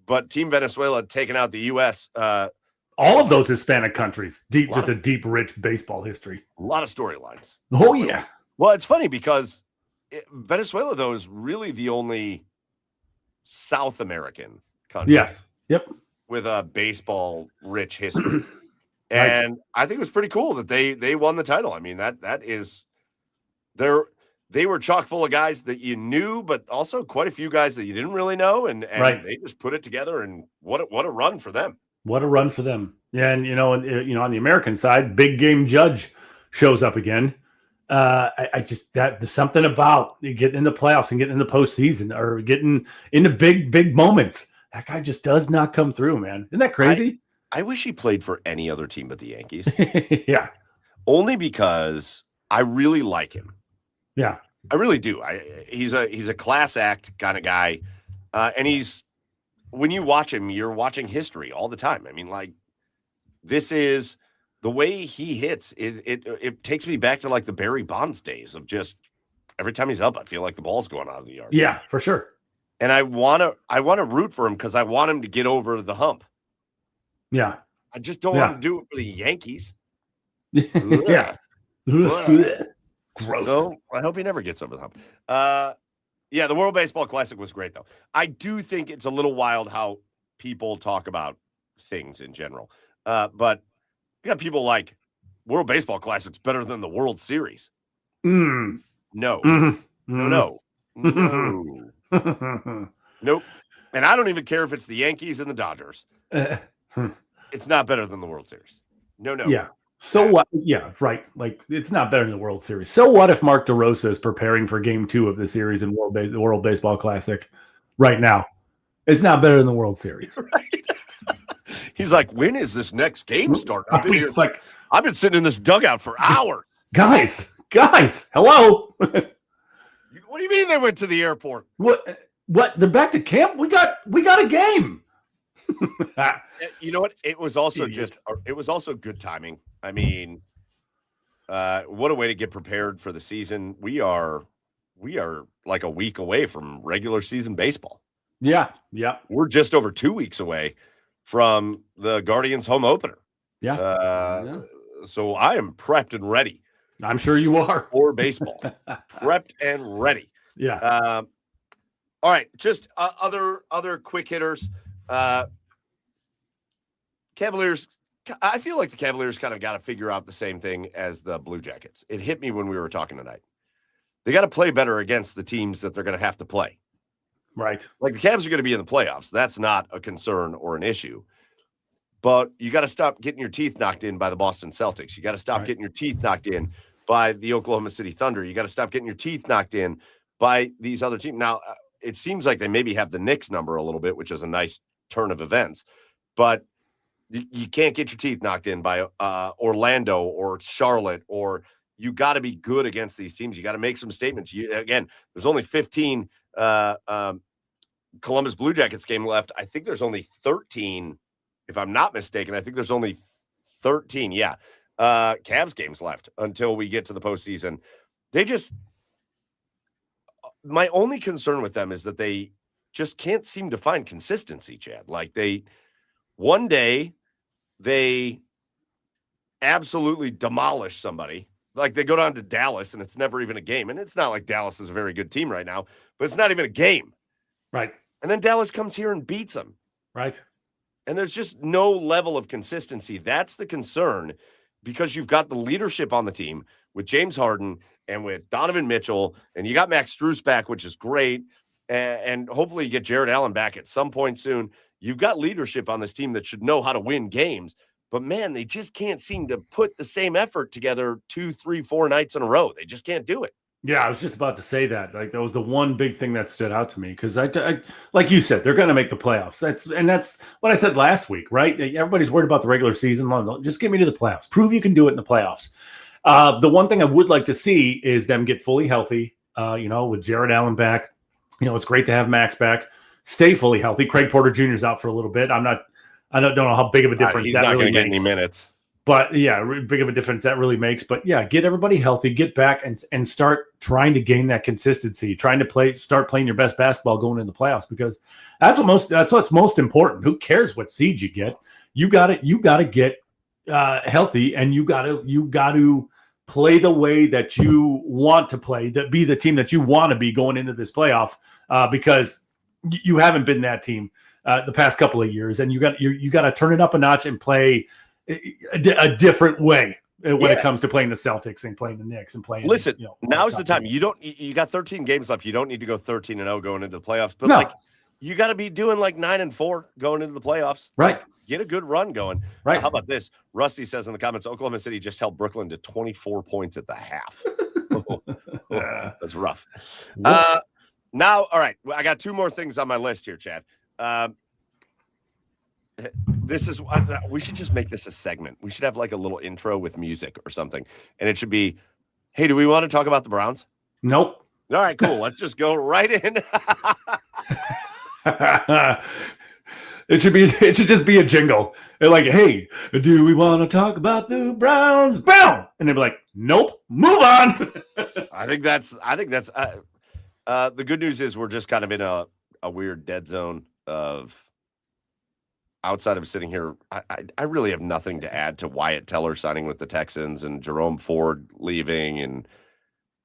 Speaker 1: But Team Venezuela taking out the U.S.
Speaker 2: All of those Hispanic countries, a deep, rich baseball history.
Speaker 1: A lot of storylines.
Speaker 2: Oh, yeah.
Speaker 1: Well, it's funny because Venezuela, though, is really the only South American country.
Speaker 2: Yes. Yep.
Speaker 1: With a baseball-rich history. And I think it was pretty cool that they won the title. I mean, that is they were chock full of guys that you knew, but also quite a few guys that you didn't really know. And they just put it together, and what a run for them.
Speaker 2: What a run for them. Yeah. And, on the American side, big game Judge shows up again. There's something about getting in the playoffs and getting in the postseason or getting into big moments. That guy just does not come through, man. Isn't that crazy?
Speaker 1: I wish he played for any other team but the Yankees.
Speaker 2: Yeah.
Speaker 1: Only because I really like him.
Speaker 2: Yeah.
Speaker 1: I really do. He's a class act kind of guy. And when you watch him, you're watching history all the time. I mean, like, this is the way he hits. It takes me back to like the Barry Bonds days of just every time he's up, I feel like the ball's going out of the yard.
Speaker 2: Yeah, for sure.
Speaker 1: And I want to root for him because I want him to get over the hump.
Speaker 2: Yeah.
Speaker 1: I just don't want to do it for the Yankees.
Speaker 2: Yeah.
Speaker 1: Gross. So I hope he never gets over the hump. The World Baseball Classic was great, though. I do think it's a little wild how people talk about things in general. But you got people like World Baseball Classic's better than the World Series.
Speaker 2: No.
Speaker 1: No. Nope. And I don't even care if it's the Yankees and the Dodgers. It's not better than the World Series. No.
Speaker 2: Yeah. So what? Yeah, right. Like, it's not better than the World Series. So what if Mark DeRosa is preparing for Game 2 of the series in the World Baseball Classic right now? It's not better than the World Series.
Speaker 1: Right. He's like, when is this next game starting? I've been sitting in this dugout for hours.
Speaker 2: Guys, hello.
Speaker 1: What do you mean they went to the airport?
Speaker 2: What? They're back to camp? We got a game.
Speaker 1: You know what? It was also
Speaker 2: Idiot.
Speaker 1: it was also good timing. I mean, what a way to get prepared for the season. We are like a week away from regular season baseball.
Speaker 2: Yeah.
Speaker 1: We're just over 2 weeks away from the Guardians home opener.
Speaker 2: Yeah.
Speaker 1: So I am prepped and ready.
Speaker 2: I'm sure you are.
Speaker 1: For baseball. Prepped and ready.
Speaker 2: Yeah.
Speaker 1: All right, just other quick hitters. Cavaliers, I feel like the Cavaliers kind of got to figure out the same thing as the Blue Jackets. It hit me when we were talking tonight. They got to play better against the teams that they're going to have to play.
Speaker 2: Right.
Speaker 1: Like the Cavs are going to be in the playoffs. That's not a concern or an issue. But you got to stop getting your teeth knocked in by the Boston Celtics. You got to stop getting your teeth knocked in by the Oklahoma City Thunder. You got to stop getting your teeth knocked in by these other teams. Now, it seems like they maybe have the Knicks number a little bit, which is a nice turn of events. But you can't get your teeth knocked in by Orlando or Charlotte, or you got to be good against these teams. You got to make some statements. Again, there's only 15 Columbus Blue Jackets game left. I think there's only 13, if I'm not mistaken. I think there's only 13. Yeah. Cavs games left until we get to the postseason. My only concern with them is that they just can't seem to find consistency, Chad. Like one day they absolutely demolish somebody. Like they go down to Dallas and it's never even a game. And it's not like Dallas is a very good team right now, but it's not even a game.
Speaker 2: Right.
Speaker 1: And then Dallas comes here and beats them.
Speaker 2: Right.
Speaker 1: And there's just no level of consistency. That's the concern, because you've got the leadership on the team with James Harden and with Donovan Mitchell, and you got Max Strus back, which is great. And hopefully you get Jared Allen back at some point soon. You've got leadership on this team that should know how to win games. But, man, they just can't seem to put the same effort together 2, 3, 4 nights in a row. They just can't do it.
Speaker 2: Yeah, I was just about to say that. Like, that was the one big thing that stood out to me, because I like you said, they're going to make the playoffs. That's what I said last week, right? Everybody's worried about the regular season. Just get me to the playoffs. Prove you can do it in the playoffs. The one thing I would like to see is them get fully healthy. With Jared Allen back. It's great to have Max back. Stay fully healthy. Craig Porter Jr. is out for a little bit. I don't know how big of a difference that really makes. He's not going to get any
Speaker 1: minutes.
Speaker 2: But yeah, big of a difference that really makes. But yeah, get everybody healthy, get back and start trying to gain that consistency, trying to start playing your best basketball going into the playoffs, because that's what's most important. Who cares what seed you get? You got to get healthy, and you got to play the way that you want to play, that be the team that you want to be going into this playoff, because you haven't been that team the past couple of years, and you got to turn it up a notch and play a different way when it comes to playing the Celtics and playing the Knicks and playing.
Speaker 1: Listen, now's the time. You got 13 games left. You don't need to go 13-0 going into the playoffs, but you got to be doing like 9-4 going into the playoffs.
Speaker 2: Right.
Speaker 1: Like, get a good run going.
Speaker 2: Right.
Speaker 1: How about this? Rusty says in the comments, Oklahoma City just held Brooklyn to 24 points at the half. That's rough. Now, all right. I got 2 more things on my list here, Chad. This is we should just make this a segment. We should have like a little intro with music or something, and it should be, hey, do we want to talk about the Browns?
Speaker 2: Nope.
Speaker 1: All right, cool. Let's just go right in.
Speaker 2: It should just be a jingle. They're like, hey, do we want to talk about the Browns? Boom! And they'd be like, nope, move on.
Speaker 1: I think that's the good news is we're just kind of in a weird dead zone of. Outside of sitting here, I really have nothing to add to Wyatt Teller signing with the Texans and Jerome Ford leaving, and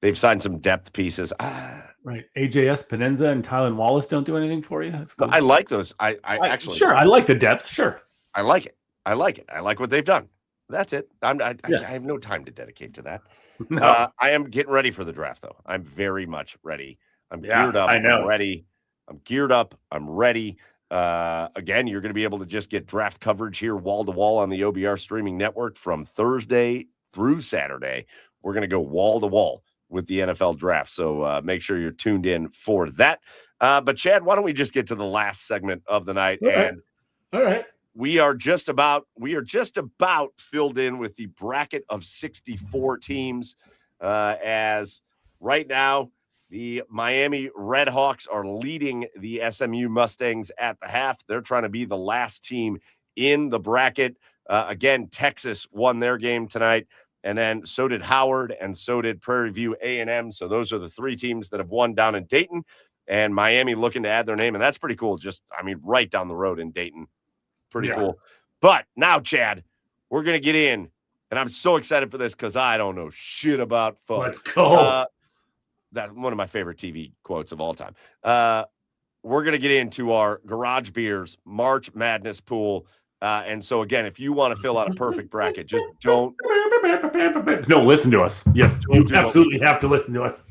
Speaker 1: they've signed some depth pieces.
Speaker 2: Right. AJS Penenza and Tylen Wallace don't do anything for you. That's cool.
Speaker 1: I like those. I actually
Speaker 2: sure. I like the depth. Sure.
Speaker 1: I like it. I like what they've done. That's it. I have no time to dedicate to that.
Speaker 2: No.
Speaker 1: I am getting ready for the draft, though. I'm very much ready. I'm geared up.
Speaker 2: I know.
Speaker 1: I'm ready. I'm geared up. I'm ready. Again, you're going to be able to just get draft coverage here wall to wall on the OBR streaming network from Thursday through Saturday. We're going to go wall to wall with the NFL draft. So make sure you're tuned in for that. But Chad, why don't we just get to the last segment of the night?
Speaker 2: All right.
Speaker 1: We are just about filled in with the bracket of 64 teams. As right now, The Miami Redhawks are leading the SMU Mustangs at the half. They're trying to be the last team in the bracket. Again, Texas won their game tonight, and then so did Howard, and so did Prairie View A&M. So those are the three teams that have won down in Dayton, and Miami looking to add their name, and that's pretty cool. Just, right down the road in Dayton. Pretty cool. But now, Chad, we're going to get in, and I'm so excited for this because I don't know shit about football.
Speaker 2: Let's go.
Speaker 1: That's one of my favorite TV quotes of all time. We're going to get into our Garage Beers March Madness pool. And so, again, if you want to fill out a perfect bracket, just don't.
Speaker 2: No, listen to us. Yes, you absolutely have to listen to us.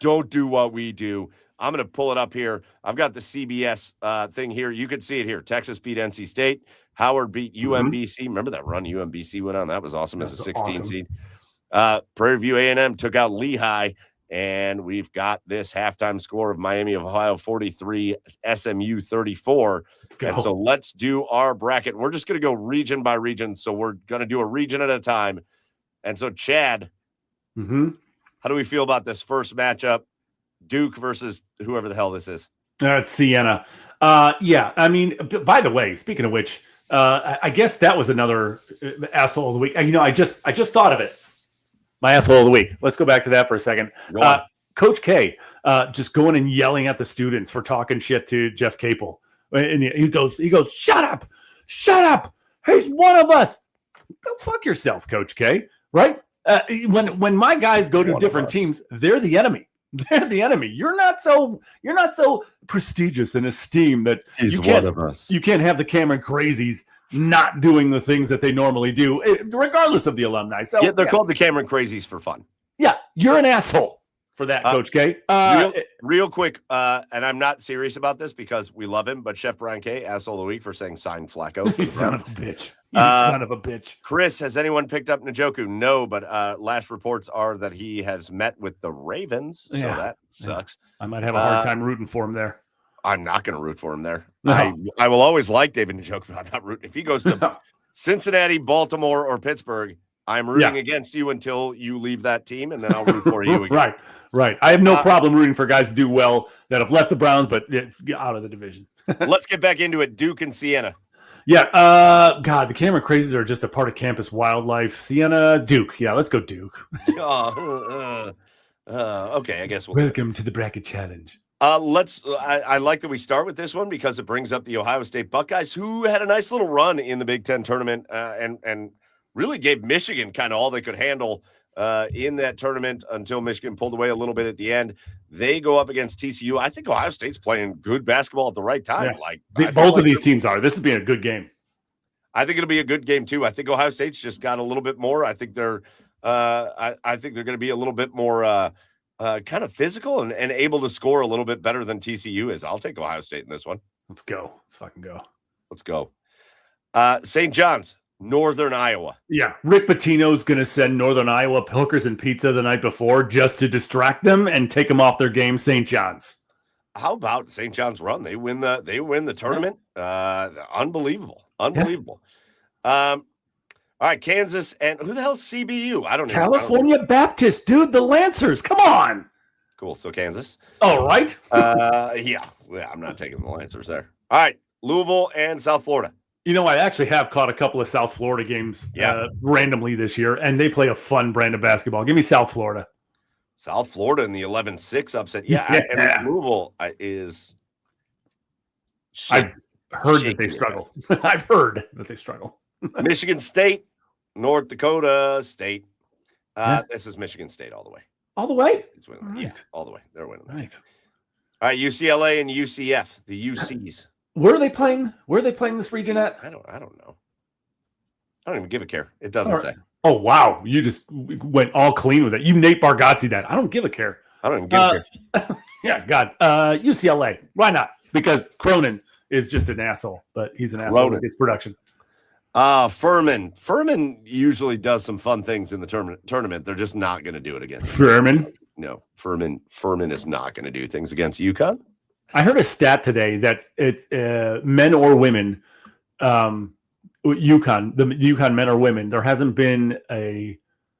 Speaker 1: Don't do what we do. I'm going to pull it up here. I've got the CBS thing here. You can see it here. Texas beat NC State. Howard beat UMBC. Remember that run UMBC went on? That was awesome as a 16 seed. Prairie View A&M took out Lehigh. And we've got this halftime score of Miami of Ohio 43, SMU 34. And so let's do our bracket. We're just going to go region by region. So we're going to do a region at a time. And so, Chad, how do we feel about this first matchup? Duke versus whoever the hell this is.
Speaker 2: It's Siena. Yeah, by the way, speaking of which, I guess that was another asshole of the week. I just thought of it. My asshole of the week. Let's go back to that for a second. Coach K just going and yelling at the students for talking shit to Jeff Capel. And he goes, shut up. He's one of us. Go fuck yourself, Coach K. Right? When my guys go to different teams, they're the enemy. They're the enemy. You're not so prestigious and esteemed that
Speaker 1: one of us.
Speaker 2: You can't have the Cameron Crazies not doing the things that they normally do, regardless of the alumni. So
Speaker 1: they're called the Cameron Crazies for fun.
Speaker 2: Yeah, you're an asshole for that, Coach K.
Speaker 1: Real quick, and I'm not serious about this because we love him, but Chef Brian K, asshole of the week for saying sign Flacco.
Speaker 2: You son of a bitch. Son of a bitch.
Speaker 1: Chris, has anyone picked up Njoku? No, but last reports are that he has met with the Ravens, so that sucks.
Speaker 2: I might have a hard time rooting for him there.
Speaker 1: I'm not going to root for him there. No. I will always like David Njoku, but I'm not rooting. If he goes to Cincinnati, Baltimore, or Pittsburgh, I'm rooting against you until you leave that team, and then I'll root for you again.
Speaker 2: Right. I have no problem rooting for guys to do well that have left the Browns, but get out of the division.
Speaker 1: Let's get back into it. Duke and Siena.
Speaker 2: Yeah. God, the Cameron Crazies are just a part of campus wildlife. Siena, Duke. Yeah, let's go Duke.
Speaker 1: Okay, I guess we'll.
Speaker 2: Welcome to the bracket challenge.
Speaker 1: I like that we start with this one because it brings up the Ohio State Buckeyes, who had a nice little run in the Big Ten tournament and really gave Michigan kind of all they could handle in that tournament until Michigan pulled away a little bit at the end. They go up against TCU. I think Ohio State's playing good basketball at the right time.
Speaker 2: Yeah. Both of these teams are. This has been a good game.
Speaker 1: I think it'll be a good game too. I think Ohio State's just got a little bit more. I think they're I think they're going to be a little bit more kind of physical and able to score a little bit better than TCU is. I'll take Ohio State in this one.
Speaker 2: Let's go. Let's fucking go.
Speaker 1: Let's go. St. John's, Northern Iowa.
Speaker 2: Yeah. Rick Pitino's going to send Northern Iowa hookers and pizza the night before just to distract them and take them off their game. St. John's.
Speaker 1: How about St. John's run? They win the tournament. Unbelievable. Yeah. All right, Kansas, and who the hell's CBU? I don't know.
Speaker 2: California Baptist, dude, the Lancers. Come on.
Speaker 1: Cool. So Kansas.
Speaker 2: All right.
Speaker 1: Yeah, I'm not taking the Lancers there. All right, Louisville and South Florida.
Speaker 2: You know, I actually have caught a couple of South Florida games randomly this year, and they play a fun brand of basketball. Give me South Florida.
Speaker 1: South Florida in the 11-6 upset. Yeah. And Louisville is.
Speaker 2: I've heard that they struggle. I've heard that they struggle.
Speaker 1: Michigan State, North Dakota State. This is Michigan State all the way.
Speaker 2: All the way?
Speaker 1: Right. Yeah, all the way. They're winning.
Speaker 2: Right.
Speaker 1: All right, UCLA and UCF, the UCs.
Speaker 2: Where are they playing? Where are they playing this region at?
Speaker 1: I don't know. I don't even give a care. It doesn't say.
Speaker 2: Oh, wow. You just went all clean with it. You Nate Bargatze that. I don't give a care.
Speaker 1: I don't even give a care.
Speaker 2: Yeah, God. UCLA. Why not? Because Cronin is just an asshole, but he's an asshole with his production.
Speaker 1: Furman usually does some fun things in the tournament. They're just not going to do it against
Speaker 2: Furman.
Speaker 1: No, Furman is not going to do things against UConn.
Speaker 2: I heard a stat today that it's men or women, UConn, the UConn men or women. There hasn't been a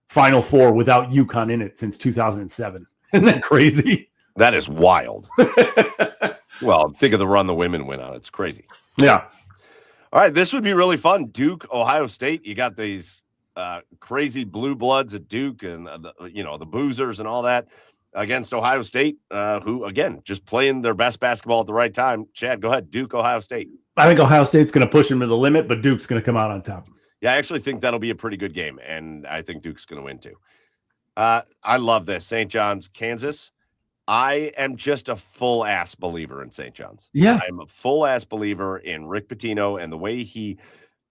Speaker 2: Final Four without UConn in it since 2007. Isn't that crazy?
Speaker 1: That is wild. Well, think of the run the women went on. It's crazy.
Speaker 2: Yeah.
Speaker 1: All right, this would be really fun. Duke, Ohio State. You got these crazy blue bloods at Duke and the boozers and all that against Ohio State, who again just playing their best basketball at the right time. Chad, go ahead. Duke, Ohio State.
Speaker 2: I think Ohio State's going to push them to the limit, but Duke's going to come out on top.
Speaker 1: Yeah, I actually think that'll be a pretty good game, and I think Duke's going to win too. I love this. St. John's, Kansas. I am just a full-ass believer in St. John's.
Speaker 2: Yeah.
Speaker 1: I'm a full-ass believer in Rick Pitino and the way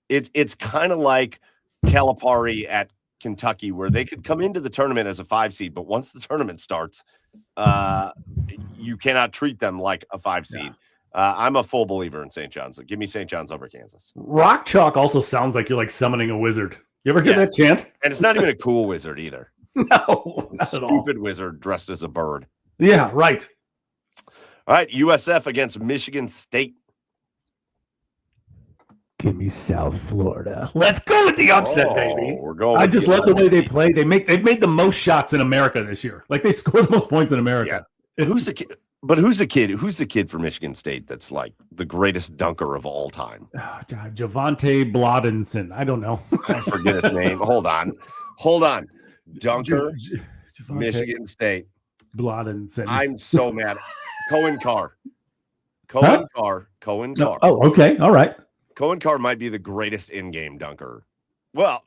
Speaker 1: it's kind of like Calipari at Kentucky, where they could come into the tournament as a 5 seed, but once the tournament starts, you cannot treat them like a 5 seed. Yeah. I'm a full believer in St. John's. Give me St. John's over Kansas.
Speaker 2: Rock Chalk also sounds like you're like summoning a wizard. You ever hear that chant?
Speaker 1: And it's not even a cool wizard either.
Speaker 2: No,
Speaker 1: not at all. Stupid wizard dressed as a bird.
Speaker 2: Yeah, right.
Speaker 1: All right, USF against Michigan State.
Speaker 2: Give me South Florida. Let's go with the upset, baby.
Speaker 1: We're going.
Speaker 2: I just love the way they play. They've made the most shots in America this year. Like they scored the most points in America.
Speaker 1: Yeah. Who's the kid? But who's the kid? Who's the kid for Michigan State that's like the greatest dunker of all time?
Speaker 2: Javante Blodinson. I don't know.
Speaker 1: I forget his name. Hold on. Dunker, Michigan State.
Speaker 2: Blodinson.
Speaker 1: I'm so mad. Cohen Carr.
Speaker 2: Huh?
Speaker 1: Cohen Carr.
Speaker 2: Oh, okay. All right.
Speaker 1: Cohen Carr might be the greatest in-game dunker. Well,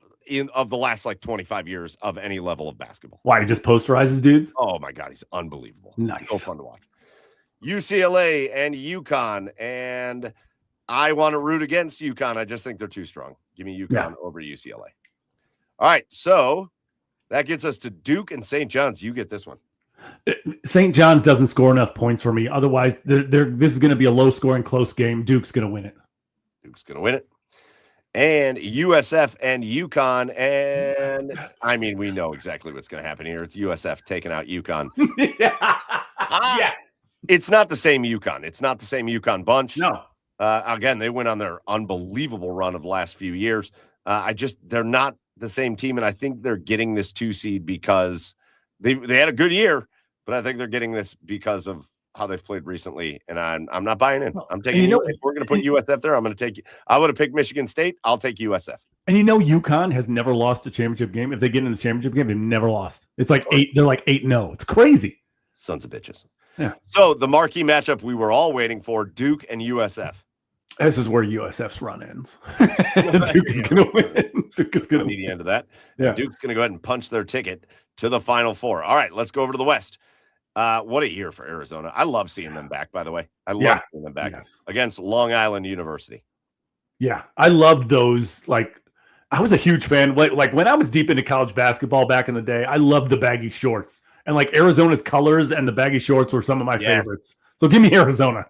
Speaker 1: of the last like 25 years of any level of basketball.
Speaker 2: Why? He just posterizes dudes?
Speaker 1: Oh my God, he's unbelievable.
Speaker 2: Nice.
Speaker 1: So fun to watch. UCLA and UConn, and I want to root against UConn. I just think they're too strong. Give me UConn over UCLA. All right, so that gets us to Duke and St. John's. You get this one.
Speaker 2: St. John's doesn't score enough points for me. Otherwise, this is going to be a low-scoring, close game. Duke's going to win it.
Speaker 1: And USF and UConn, and I mean, we know exactly what's going to happen here. It's USF taking out UConn.
Speaker 2: Yes.
Speaker 1: It's not the same UConn. It's not the same UConn bunch.
Speaker 2: No.
Speaker 1: Again, they went on their unbelievable run of the last few years. They're not the same team, and I think they're getting this 2 seed because they had a good year, but I think they're getting this because of how they've played recently, and I'm not buying in. I'm taking. If we're going to put USF there, I'm going to take. I would have picked Michigan State. I'll take USF.
Speaker 2: And UConn has never lost a championship game. If they get in the championship game, they've never lost. It's like 8. They're like 8-0. It's crazy.
Speaker 1: Sons of bitches.
Speaker 2: Yeah.
Speaker 1: So the marquee matchup we were all waiting for: Duke and USF.
Speaker 2: This is where USF's run ends. Duke is going to win. Duke is going to
Speaker 1: be the end of that.
Speaker 2: Yeah.
Speaker 1: Duke's going to go ahead and punch their ticket to the Final Four. All right, let's go over to the West. What a year for Arizona. I love seeing them back, by the way. I love seeing them back against Long Island University.
Speaker 2: Yeah, I loved those. Like, I was a huge fan. Like when I was deep into college basketball back in the day, I loved the baggy shorts. And like Arizona's colors and the baggy shorts were some of my favorites. So give me Arizona.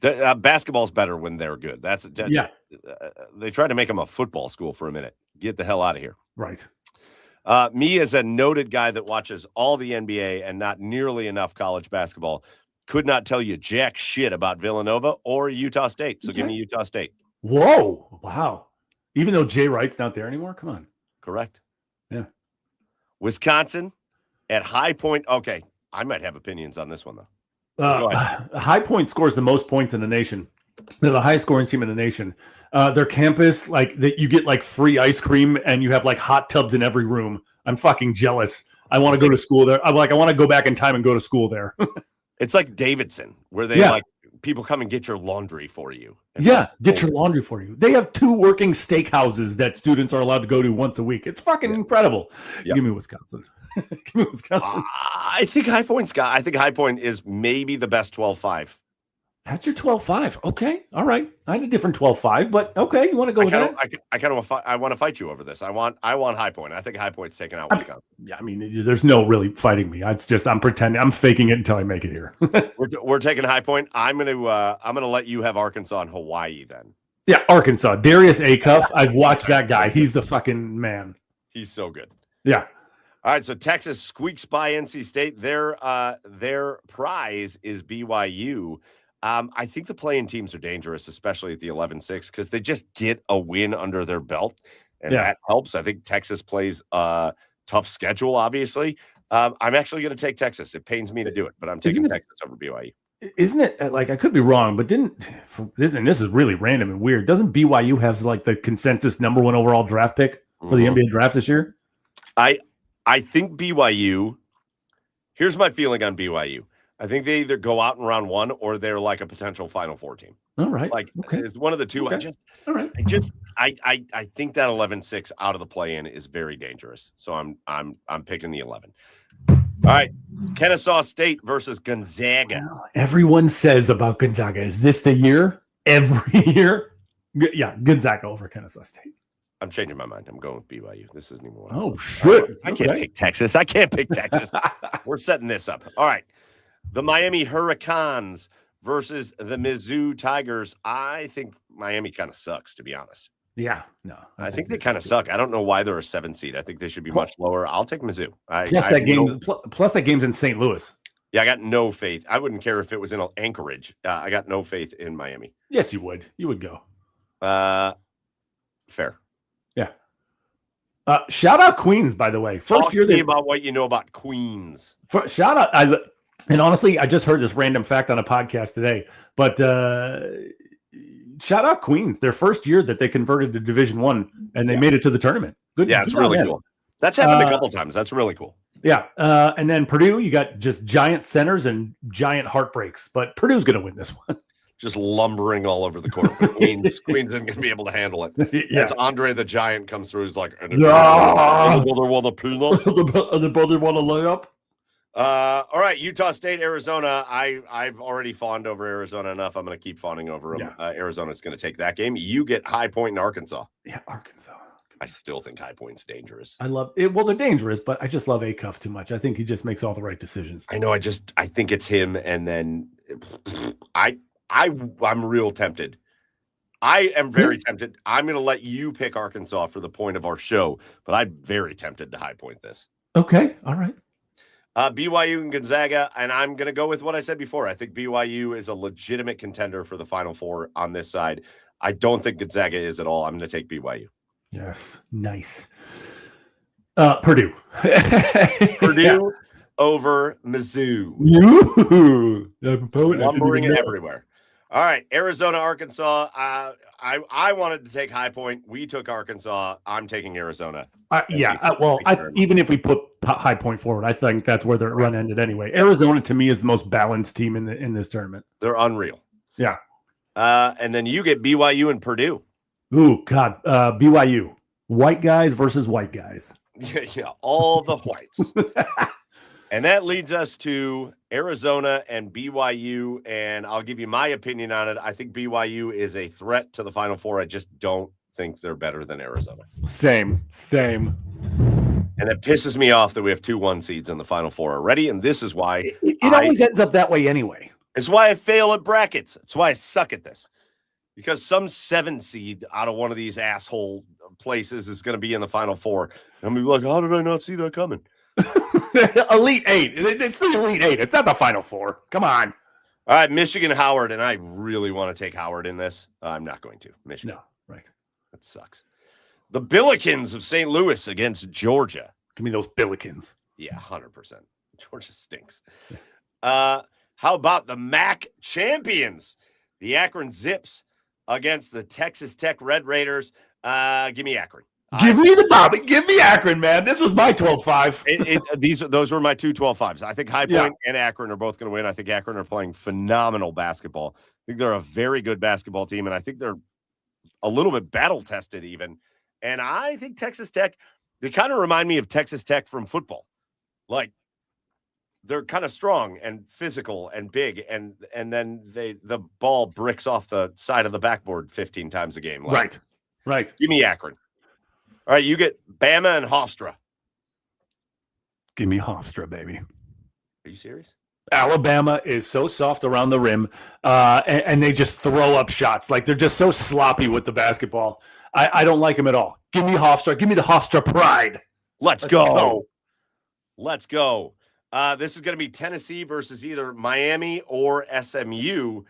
Speaker 1: Basketball's better when they're good. They tried to make them a football school for a minute. Get the hell out of here.
Speaker 2: Right.
Speaker 1: Me as a noted guy that watches all the NBA and not nearly enough college basketball, could not tell you jack shit about Villanova or Utah State. So give me Utah State.
Speaker 2: Whoa. Wow. Even though Jay Wright's not there anymore? Come on.
Speaker 1: Correct.
Speaker 2: Yeah.
Speaker 1: Wisconsin at High Point. Okay. I might have opinions on this one, though.
Speaker 2: High Point scores the most points in the nation. They're the highest scoring team in the nation. Their campus, like that, you get like free ice cream and you have like hot tubs in every room. I'm fucking jealous. I want to go to school there. I want to go back in time and go to school there.
Speaker 1: It's like Davidson, where they like people come and get your laundry for you.
Speaker 2: Get your laundry for you. They have 2 working steakhouses that students are allowed to go to once a week. It's fucking incredible. Yep. Give me Wisconsin. Give me Wisconsin.
Speaker 1: I think High Point is maybe the best 12-5.
Speaker 2: That's your 12-5. Okay. All right. I had a different 12-5, but okay. You want to go with that?
Speaker 1: I want to fight you over this. I want High Point. I think High Point's taking out Wisconsin.
Speaker 2: I mean, there's no really fighting me. It's just I'm pretending. I'm faking it until I make it here.
Speaker 1: We're taking High Point. I'm gonna let you have Arkansas and Hawaii then.
Speaker 2: Yeah, Arkansas. Darius Acuff. I've watched that guy. He's the fucking man.
Speaker 1: He's so good.
Speaker 2: Yeah.
Speaker 1: All right, so Texas squeaks by NC State. Their prize is BYU. I think the playing teams are dangerous, especially at the 11-6, because they just get a win under their belt, and that helps. I think Texas plays a tough schedule, obviously, I'm actually going to take Texas. It pains me to do it, but I'm taking Texas over BYU.
Speaker 2: Isn't it like I could be wrong, but and this is really random and weird. Doesn't BYU have like the consensus number 1 overall draft pick for the NBA draft this year?
Speaker 1: I think BYU. Here's my feeling on BYU. I think they either go out in round 1 or they're like a potential Final Four team.
Speaker 2: All right.
Speaker 1: Like it's one of the two.
Speaker 2: Okay.
Speaker 1: I think that 11-6 out of the play-in is very dangerous. So I'm picking the 11. All right. Kennesaw State versus Gonzaga.
Speaker 2: Well, everyone says about Gonzaga, is this the year? Every year? Yeah, Gonzaga over Kennesaw State.
Speaker 1: I'm changing my mind. I'm going with BYU. This isn't even one.
Speaker 2: Oh, shit.
Speaker 1: I can't pick Texas. We're setting this up. All right. The Miami Hurricanes versus the Mizzou Tigers. I think Miami kind of sucks, to be honest.
Speaker 2: Yeah, no.
Speaker 1: I think they kind of suck. I don't know why they're a 7 seed. I think they should be much lower. I'll take Mizzou.
Speaker 2: Plus that game's in St. Louis.
Speaker 1: Yeah, I got no faith. I wouldn't care if it was in Anchorage. I got no faith in Miami.
Speaker 2: Yes, you would. You would go.
Speaker 1: Fair.
Speaker 2: Yeah. Shout out Queens, by the way.
Speaker 1: Talk to me about what you know about Queens.
Speaker 2: Shout out. And honestly, I just heard this random fact on a podcast today. But shout out Queens. Their first year that they converted to Division I, and they made it to the tournament. Good.
Speaker 1: Yeah, it's really cool. That's happened a couple times. That's really cool.
Speaker 2: Yeah. And then Purdue, you got just giant centers and giant heartbreaks. But Purdue's going to win this one.
Speaker 1: Just lumbering all over the court. Queens isn't going to be able to handle it.
Speaker 2: Yeah.
Speaker 1: As Andre the Giant comes through, he's like,
Speaker 2: the
Speaker 1: brother want a peanut?
Speaker 2: the brother want to lay up?
Speaker 1: All right, Utah State, Arizona. I've already fawned over Arizona enough. I'm going to keep fawning over them. Yeah. Arizona's going to take that game. You get High Point in Arkansas.
Speaker 2: Yeah, Arkansas.
Speaker 1: I still think High Point's dangerous.
Speaker 2: I love it. Well, they're dangerous, but I just love Acuff too much. I think he just makes all the right decisions.
Speaker 1: I know. I think it's him. And then I'm real tempted. I am very tempted. I'm going to let you pick Arkansas for the point of our show, but I'm very tempted to High Point this.
Speaker 2: Okay. All right.
Speaker 1: BYU and Gonzaga, and I'm going to go with what I said before. I think BYU is a legitimate contender for the Final Four on this side. I don't think Gonzaga is at all. I'm going to take BYU.
Speaker 2: Yes. Nice. Purdue.
Speaker 1: Purdue over Mizzou. Lumbering everywhere. All right, Arizona, Arkansas. I wanted to take High Point. We took Arkansas. I'm taking Arizona.
Speaker 2: Even if we put High Point forward, I think that's where their run ended anyway. Arizona, to me, is the most balanced team in this tournament.
Speaker 1: They're unreal.
Speaker 2: Yeah.
Speaker 1: And then you get BYU and Purdue.
Speaker 2: Ooh, God. BYU. White guys versus white guys.
Speaker 1: Yeah, all the whites. And that leads us to Arizona and BYU, and I'll give you my opinion on it. I think BYU is a threat to the Final Four. I just don't think they're better than Arizona.
Speaker 2: Same.
Speaker 1: And it pisses me off that we have 2 1 seeds in the Final Four already, and this is why
Speaker 2: it always ends up that way anyway.
Speaker 1: It's why I fail at brackets. It's why I suck at this. Because some 7 seed out of one of these asshole places is going to be in the Final Four. And I'm going to be like, how did I not see that coming?
Speaker 2: Elite 8. It's the Elite 8. It's not the Final Four. Come on.
Speaker 1: All right, Michigan, Howard, and I really want to take Howard in this. I'm not going to. Michigan.
Speaker 2: No, right.
Speaker 1: That sucks. The Billikens of St. Louis against Georgia.
Speaker 2: Give me those Billikens.
Speaker 1: Yeah, 100%. Georgia stinks. How about the MAC champions? The Akron Zips against the Texas Tech Red Raiders. Give me Akron.
Speaker 2: Give me the Bobby. Give me Akron, man. This was my 12-5.
Speaker 1: Those were my 2 12-5s. I think High Point and Akron are both going to win. I think Akron are playing phenomenal basketball. I think they're a very good basketball team, and I think they're a little bit battle-tested even. And I think Texas Tech, they kind of remind me of Texas Tech from football. Like, they're kind of strong and physical and big, and then the ball bricks off the side of the backboard 15 times a game. Like,
Speaker 2: Right.
Speaker 1: Give me Akron. All right, you get Bama and Hofstra.
Speaker 2: Give me Hofstra, baby.
Speaker 1: Are you serious?
Speaker 2: Alabama is so soft around the rim, and they just throw up shots. Like, they're just so sloppy with the basketball. I don't like them at all. Give me Hofstra. Give me the Hofstra pride.
Speaker 1: Let's go. Let's go. This is going to be Tennessee versus either Miami or SMU.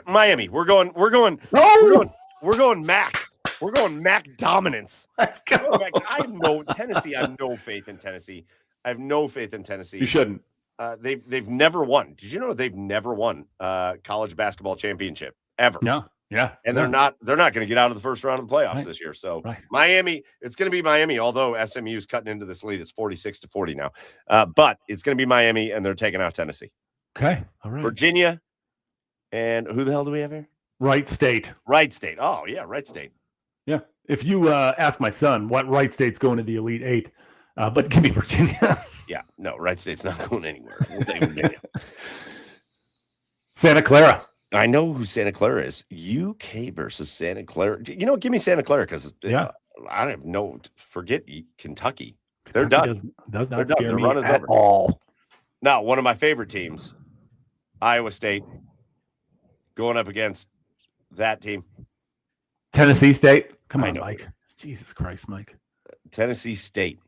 Speaker 1: Miami. We're going MAC. We're going MAC dominance.
Speaker 2: Let's go.
Speaker 1: I have no Tennessee. I have no faith in Tennessee. I have no faith in Tennessee.
Speaker 2: You shouldn't.
Speaker 1: They've never won. Did you know they've never won college basketball championship ever?
Speaker 2: No. Yeah.
Speaker 1: And they're not going to get out of the first round of the playoffs this year. So Miami, it's going to be Miami, although SMU is cutting into this lead. It's 46-40 now. But it's going to be Miami, and they're taking out Tennessee.
Speaker 2: Okay. All right.
Speaker 1: Virginia, and who the hell do we have here?
Speaker 2: Wright State.
Speaker 1: Wright State. Oh, yeah, Wright State.
Speaker 2: Yeah. If you ask my son what Wright State's going to the Elite Eight, but give me Virginia.
Speaker 1: Yeah, no, Wright State's not going anywhere. We'll take Virginia.
Speaker 2: Santa Clara.
Speaker 1: I know who Santa Clara is. UK versus Santa Clara. You know, give me Santa Clara because I have no. Forget Kentucky. They're done.
Speaker 2: Does not
Speaker 1: They're
Speaker 2: scare
Speaker 1: done.
Speaker 2: me
Speaker 1: They're
Speaker 2: at all.
Speaker 1: Now, one of my favorite teams, Iowa State, going up against that team.
Speaker 2: Tennessee State. Come on,
Speaker 1: know.
Speaker 2: Mike. Jesus Christ, Mike.
Speaker 1: Tennessee State.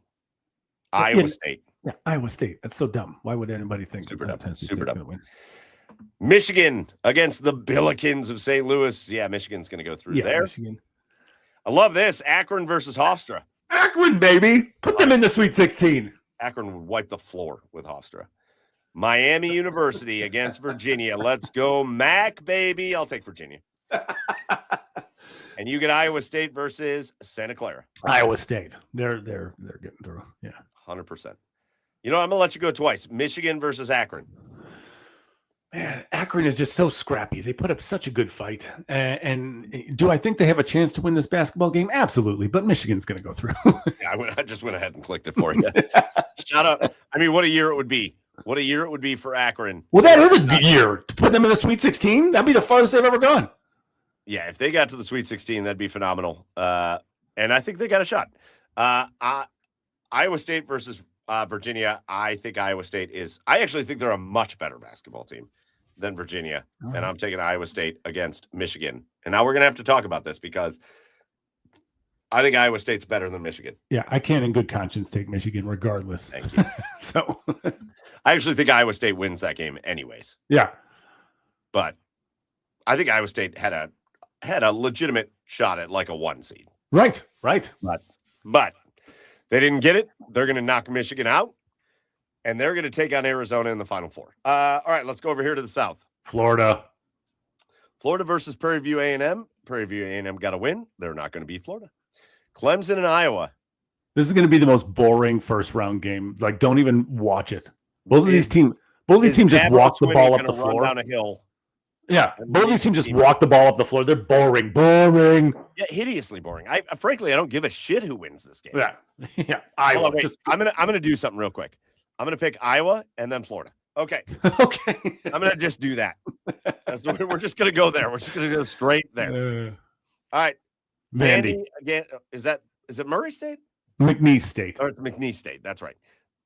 Speaker 1: Iowa State.
Speaker 2: Yeah, Iowa State. That's so dumb. Why would anybody think
Speaker 1: Super dumb.
Speaker 2: Tennessee
Speaker 1: Super
Speaker 2: State's
Speaker 1: dumb.
Speaker 2: going to win?
Speaker 1: Michigan against the Billikens of St. Louis. Yeah, Michigan's going to go through there.
Speaker 2: Michigan.
Speaker 1: I love this. Akron versus Hofstra.
Speaker 2: Akron, baby. Put them in the Sweet 16.
Speaker 1: Akron would wipe the floor with Hofstra. Miami University against Virginia. Let's go, Mac, baby. I'll take Virginia. And you get Iowa State versus Santa Clara.
Speaker 2: Iowa State. They're getting through. Yeah.
Speaker 1: 100%. You know, I'm going to let you go twice. Michigan versus Akron.
Speaker 2: Man, Akron is just so scrappy. They put up such a good fight. And do I think they have a chance to win this basketball game? Absolutely. But Michigan's going to go through.
Speaker 1: Yeah, I just went ahead and clicked it for you. Shout out. I mean, what a year it would be. What a year it would be for Akron.
Speaker 2: Well, that is a good year. To put them in the Sweet 16, that'd be the farthest they've ever gone.
Speaker 1: Yeah, if they got to the Sweet 16, that'd be phenomenal. And I think they got a shot. Iowa State versus Virginia. I think Iowa State is – I actually think they're a much better basketball team than Virginia. Oh. And I'm taking Iowa State against Michigan. And now we're going to have to talk about this because I think Iowa State's better than Michigan.
Speaker 2: Yeah, I can't in good conscience take Michigan regardless.
Speaker 1: Thank you.
Speaker 2: So
Speaker 1: I actually think Iowa State wins that game anyways.
Speaker 2: Yeah.
Speaker 1: But I think Iowa State had a legitimate shot at like a 1 seed.
Speaker 2: Right.
Speaker 1: But they didn't get it. They're going to knock Michigan out, and they're going to take on Arizona in the Final Four. All right, let's go over here to the South.
Speaker 2: Florida
Speaker 1: versus Prairie View A&M. Prairie View A&M got a win. They're not going to beat Florida. Clemson and Iowa.
Speaker 2: This is going to be the most boring first round game. Like, don't even watch it. Both of these teams just walk the ball up the floor.
Speaker 1: Down a hill.
Speaker 2: Yeah, both of these teams just walk the ball up the floor. They're boring.
Speaker 1: Yeah, hideously boring. Frankly, I don't give a shit who wins this game.
Speaker 2: Yeah. Iowa.
Speaker 1: I'm gonna do something real quick. I'm gonna pick Iowa and then Florida. Okay.
Speaker 2: Okay.
Speaker 1: I'm gonna just do that. We're just gonna go there. We're just gonna go straight there. All right.
Speaker 2: Vandy
Speaker 1: again. Is it Murray State?
Speaker 2: McNeese State.
Speaker 1: Or it's McNeese State. That's right.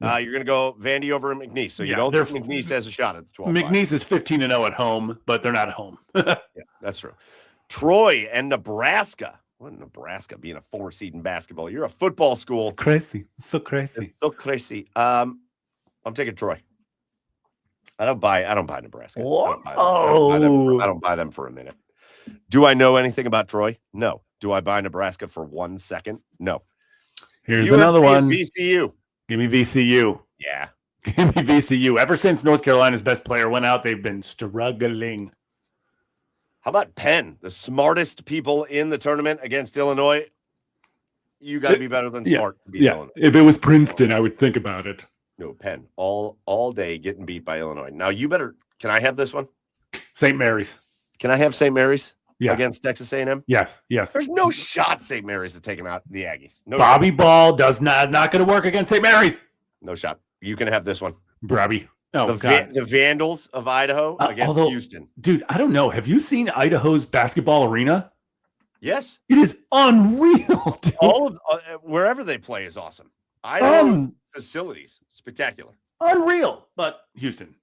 Speaker 1: You're going to go Vandy over McNeese. So you don't think McNeese has a shot at the 12.
Speaker 2: McNeese is 15-0 at home, but they're not at home.
Speaker 1: Yeah, that's true. Troy and Nebraska. What Nebraska being a 4 seed in basketball? You're a football school.
Speaker 2: Crazy. So crazy.
Speaker 1: It's so crazy. I'm taking Troy. I don't buy Nebraska. I don't buy them for a minute. Do I know anything about Troy? No. Do I buy Nebraska for 1 second? No.
Speaker 2: Here's another one.
Speaker 1: VCU.
Speaker 2: Give me VCU.
Speaker 1: Yeah.
Speaker 2: Give me VCU. Ever since North Carolina's best player went out, they've been struggling.
Speaker 1: How about Penn? The smartest people in the tournament against Illinois. You got to be better than smart to beat Illinois.
Speaker 2: If it was Princeton, I would think about it.
Speaker 1: No, Penn. All day getting beat by Illinois. Now you better. Can I have this one?
Speaker 2: St. Mary's.
Speaker 1: Can I have St. Mary's?
Speaker 2: Yeah.
Speaker 1: Against Texas A&M?
Speaker 2: Yes.
Speaker 1: There's no shot St. Mary's is taking out the Aggies. No
Speaker 2: Bobby
Speaker 1: shot.
Speaker 2: Ball does not going to work against St. Mary's.
Speaker 1: No shot. You can have this one.
Speaker 2: Bobby. Oh,
Speaker 1: the Vandals of Idaho against Houston.
Speaker 2: Dude, I don't know. Have you seen Idaho's basketball arena?
Speaker 1: Yes.
Speaker 2: It is unreal. Dude.
Speaker 1: All of wherever they play is awesome. Idaho facilities, spectacular.
Speaker 2: Unreal. But Houston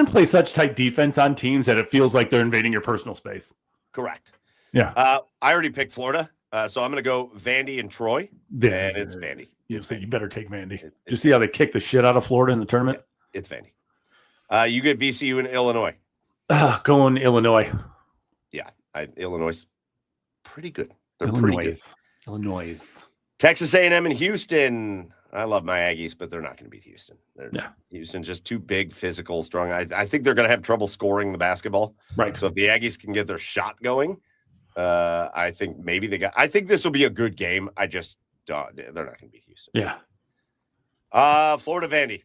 Speaker 2: plays such tight defense on teams that it feels like they're invading your personal space.
Speaker 1: Correct.
Speaker 2: Yeah.
Speaker 1: I already picked Florida, so I'm going to go Vandy and Troy, and it's Vandy.
Speaker 2: You better take Vandy. Did you see how they kicked the shit out of Florida in the tournament?
Speaker 1: Yeah, it's Vandy. You get VCU in Illinois.
Speaker 2: Going Illinois.
Speaker 1: Yeah, Illinois. pretty good. They're pretty good.
Speaker 2: Illinois.
Speaker 1: Texas A&M and Houston. I love my Aggies, but they're not going to beat Houston. Houston's just too big, physical, strong. I think they're going to have trouble scoring the basketball.
Speaker 2: Right.
Speaker 1: So if the Aggies can get their shot going, I think maybe I think this will be a good game. I just don't. They're not going to beat Houston.
Speaker 2: Yeah.
Speaker 1: Florida Vandy.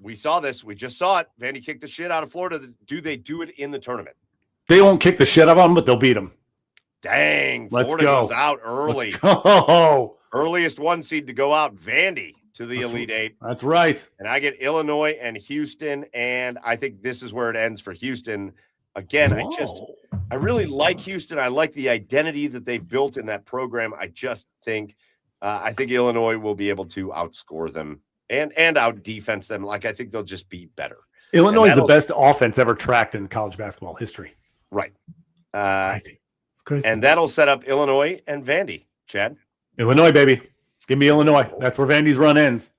Speaker 1: We saw this. We just saw it. Vandy kicked the shit out of Florida. Do they do it in the tournament?
Speaker 2: They won't kick the shit out of them, but they'll beat them.
Speaker 1: Dang. Florida goes out early.
Speaker 2: Let's go.
Speaker 1: Earliest one seed to go out. Vandy to the Elite Eight.
Speaker 2: That's right.
Speaker 1: And I get Illinois and Houston, and I think this is where it ends for Houston. Again, I really like Houston. I like the identity that they've built in that program. I just think I think Illinois will be able to outscore them and out defense them. Like, I think they'll just be better.
Speaker 2: Illinois is the best offense ever tracked in college basketball history.
Speaker 1: Right.
Speaker 2: Crazy. It's crazy.
Speaker 1: And that'll set up Illinois and Vandy, Chad.
Speaker 2: Illinois, baby. Give me Illinois. That's where Vandy's run ends.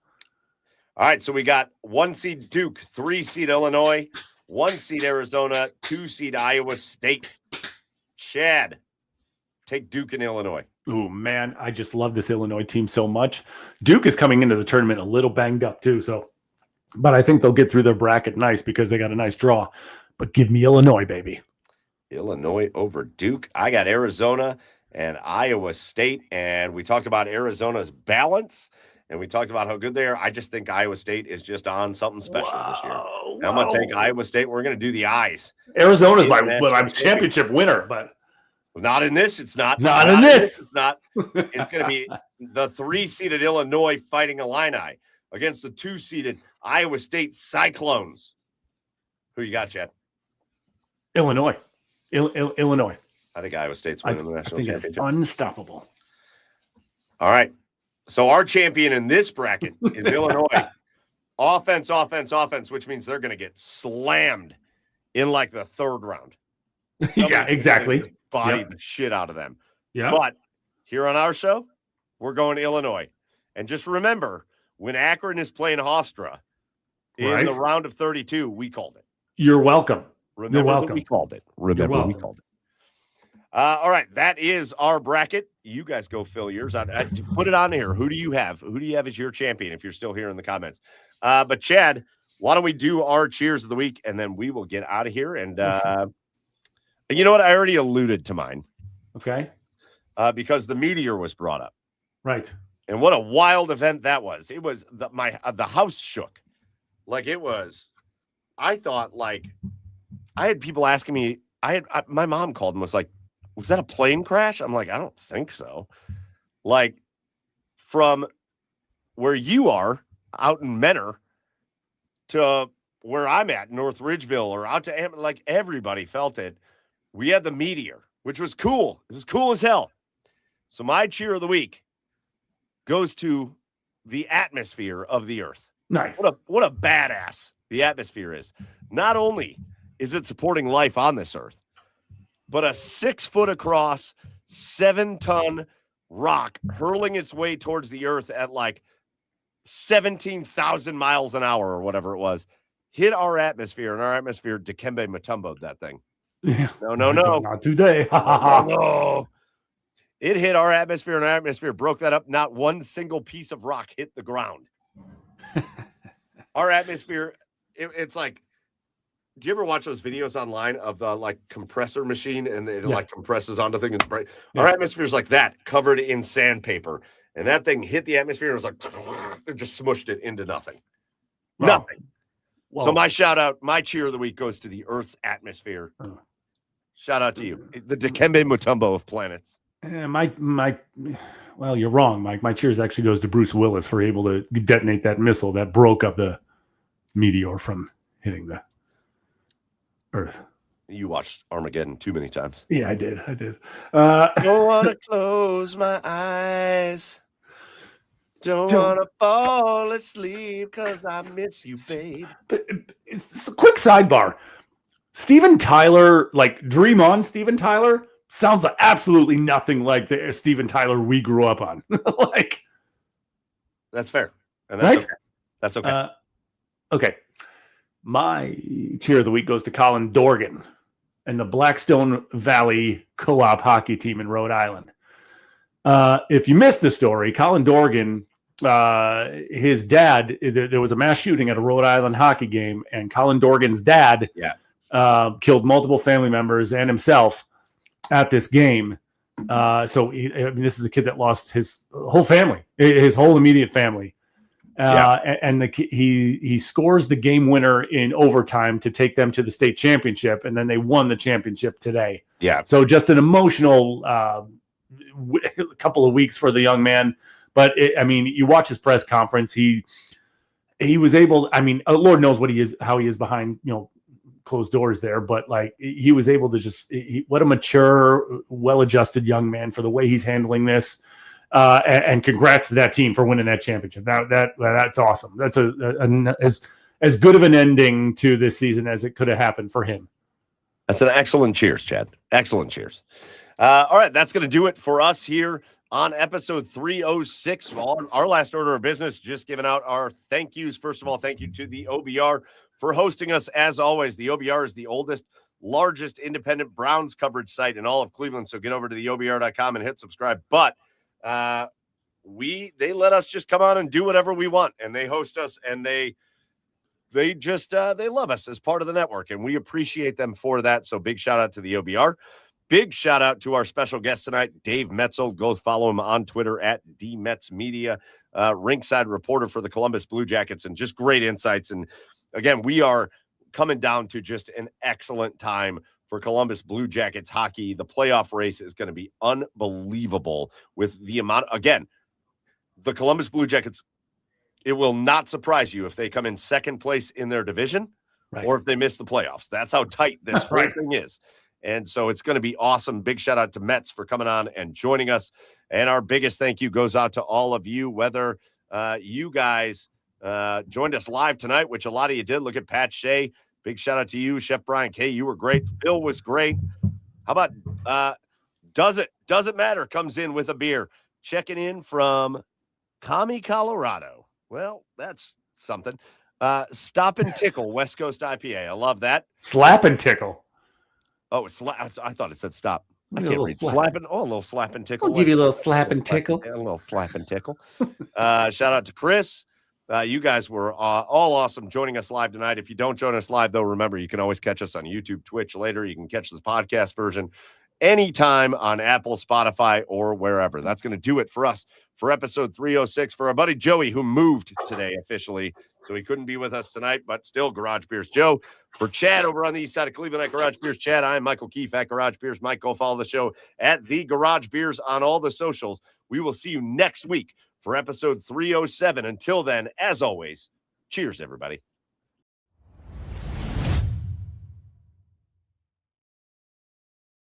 Speaker 1: All right, so we got 1 seed Duke, 3 seed Illinois, 1 seed Arizona, 2 seed Iowa State. Chad, take Duke and Illinois.
Speaker 2: Oh, man, I just love this Illinois team so much. Duke is coming into the tournament a little banged up too, but I think they'll get through their bracket nice because they got a nice draw. But give me Illinois, baby.
Speaker 1: Illinois over Duke. I got Arizona and Iowa State, and we talked about Arizona's balance, and we talked about how good they are. I just think Iowa State is just on something special this year. I'm going to take Iowa State. We're going to do the eyes.
Speaker 2: Arizona's my championship winner, but
Speaker 1: not in this. It's not.
Speaker 2: Not in this.
Speaker 1: It's not. It's going to be the 3-seeded Illinois fighting Illini against the 2-seeded Iowa State Cyclones. Who you got, Chad?
Speaker 2: Illinois. Illinois.
Speaker 1: I think Iowa State's winning the national championship.
Speaker 2: It's unstoppable.
Speaker 1: All right. So our champion in this bracket is Illinois. Offense, which means they're going to get slammed in like the 3rd round.
Speaker 2: Yeah, exactly.
Speaker 1: Body the shit out of them.
Speaker 2: Yeah.
Speaker 1: But here on our show, we're going to Illinois. And just remember, when Akron is playing Hofstra in the round of 32, we called it.
Speaker 2: You're welcome.
Speaker 1: Remember
Speaker 2: You're welcome.
Speaker 1: We called it. Remember we called it. All right, that is our bracket. You guys go fill yours out. Put it on here. Who do you have? Who do you have as your champion if you're still here in the comments? But Chad, why don't we do our cheers of the week, and then we will get out of here. And you know what? I already alluded to mine.
Speaker 2: Okay.
Speaker 1: Because the meteor was brought up.
Speaker 2: Right.
Speaker 1: And what a wild event that was. It was the house shook. Like it was. I thought I had people asking me. My mom called and was like, "Was that a plane crash?" I'm like, "I don't think so." Like from where you are out in Menor to where I'm at, North Ridgeville, or out to like everybody felt it. We had the meteor, which was cool. It was cool as hell. So my cheer of the week goes to the atmosphere of the Earth.
Speaker 2: Nice.
Speaker 1: What a badass the atmosphere is. Not only is it supporting life on this Earth, but a 6-foot across, 7-ton rock hurling its way towards the Earth at like 17,000 miles an hour or whatever it was, hit our atmosphere, and our atmosphere Dikembe Mutombo'd that thing.
Speaker 2: Yeah.
Speaker 1: No.
Speaker 2: Not today.
Speaker 1: No. It hit our atmosphere, and our atmosphere broke that up. Not one single piece of rock hit the ground. Our atmosphere, it's like, do you ever watch those videos online of the like compressor machine and it like compresses onto things? Right? Our atmosphere is like that, covered in sandpaper. And that thing hit the atmosphere and it was like, it just smushed it into nothing. Wow. Nothing. Whoa. So my shout out, my cheer of the week goes to the Earth's atmosphere. Shout out to you. The Dikembe Mutombo of planets.
Speaker 2: Well, you're wrong, Mike. My cheers actually goes to Bruce Willis for able to detonate that missile that broke up the meteor from hitting the Earth.
Speaker 1: You watched Armageddon too many times.
Speaker 2: Yeah, I did.
Speaker 1: Don't want to close my eyes. Don't want to fall asleep because I miss you, babe.
Speaker 2: It's a quick sidebar. Steven Tyler, like Dream On Steven Tyler, sounds like absolutely nothing like the Steven Tyler we grew up on. Like,
Speaker 1: that's fair. And that's
Speaker 2: right?
Speaker 1: Okay. That's okay.
Speaker 2: Okay. My cheer of the week goes to Colin Dorgan and the Blackstone Valley Co-op hockey team in Rhode Island. If you missed the story, Colin Dorgan, his dad, there was a mass shooting at a Rhode Island hockey game, and Colin Dorgan's dad killed multiple family members and himself at this game. So this is a kid that lost his whole family, his whole immediate family. And he scores the game winner in overtime to take them to the state championship, and then they won the championship today. Yeah. So just an emotional couple of weeks for the young man. But you watch his press conference. He was able. Lord knows how he is behind closed doors there. But he was able to what a mature, well-adjusted young man for the way he's handling this. And congrats to that team for winning that championship. That's awesome. That's as good of an ending to this season as it could have happened for him.
Speaker 1: That's an excellent cheers, Chad. Excellent cheers. All right, that's going to do it for us here on episode 306. Our last order of business, just giving out our thank yous. First of all, thank you to the OBR for hosting us. As always, the OBR is the oldest, largest independent Browns coverage site in all of Cleveland. So get over to the OBR.com and hit subscribe. But they let us just come on and do whatever we want, and they host us, and they love us as part of the network, and we appreciate them for that. So big shout out to the OBR. Big shout out to our special guest tonight, Dave Maetzold. Go follow him on Twitter at DMetzMedia, ringside reporter for the Columbus Blue Jackets, and just great insights. And again, we are coming down to just an excellent time for Columbus Blue Jackets hockey. The playoff race is going to be unbelievable with the amount. Again, the Columbus Blue Jackets, it will not surprise you if they come in second place in their division or if they miss the playoffs. That's how tight this whole thing is. And so it's going to be awesome. Big shout out to Metz for coming on and joining us. And our biggest thank you goes out to all of you, whether you guys joined us live tonight, which a lot of you did. Look at Pat Shea. Big shout out to you, Chef Brian K. You were great. Phil was great. How about Doesn't Matter comes in with a beer. Checking in from Kami, Colorado. Well, that's something. Stop and Tickle, West Coast IPA. I love that.
Speaker 2: Slap and Tickle.
Speaker 1: Oh, I thought it said stop. I can't read. Slapping. Oh, a little slap and tickle.
Speaker 2: We'll give you a little slap and tickle.
Speaker 1: A little slap and tickle. Shout out to Chris. You guys were all awesome joining us live tonight. If you don't join us live, though, remember, you can always catch us on YouTube, Twitch later. You can catch this podcast version anytime on Apple, Spotify, or wherever. That's going to do it for us for episode 306. For our buddy Joey, who moved today officially, so he couldn't be with us tonight, but still Garage Beers Joe. For Chad over on the east side of Cleveland at Garage Beers Chad, I'm Michael Keefe at Garage Beers. Mike, go follow the show at The Garage Beers on all the socials. We will see you next week for episode 307. Until then, as always, cheers, everybody.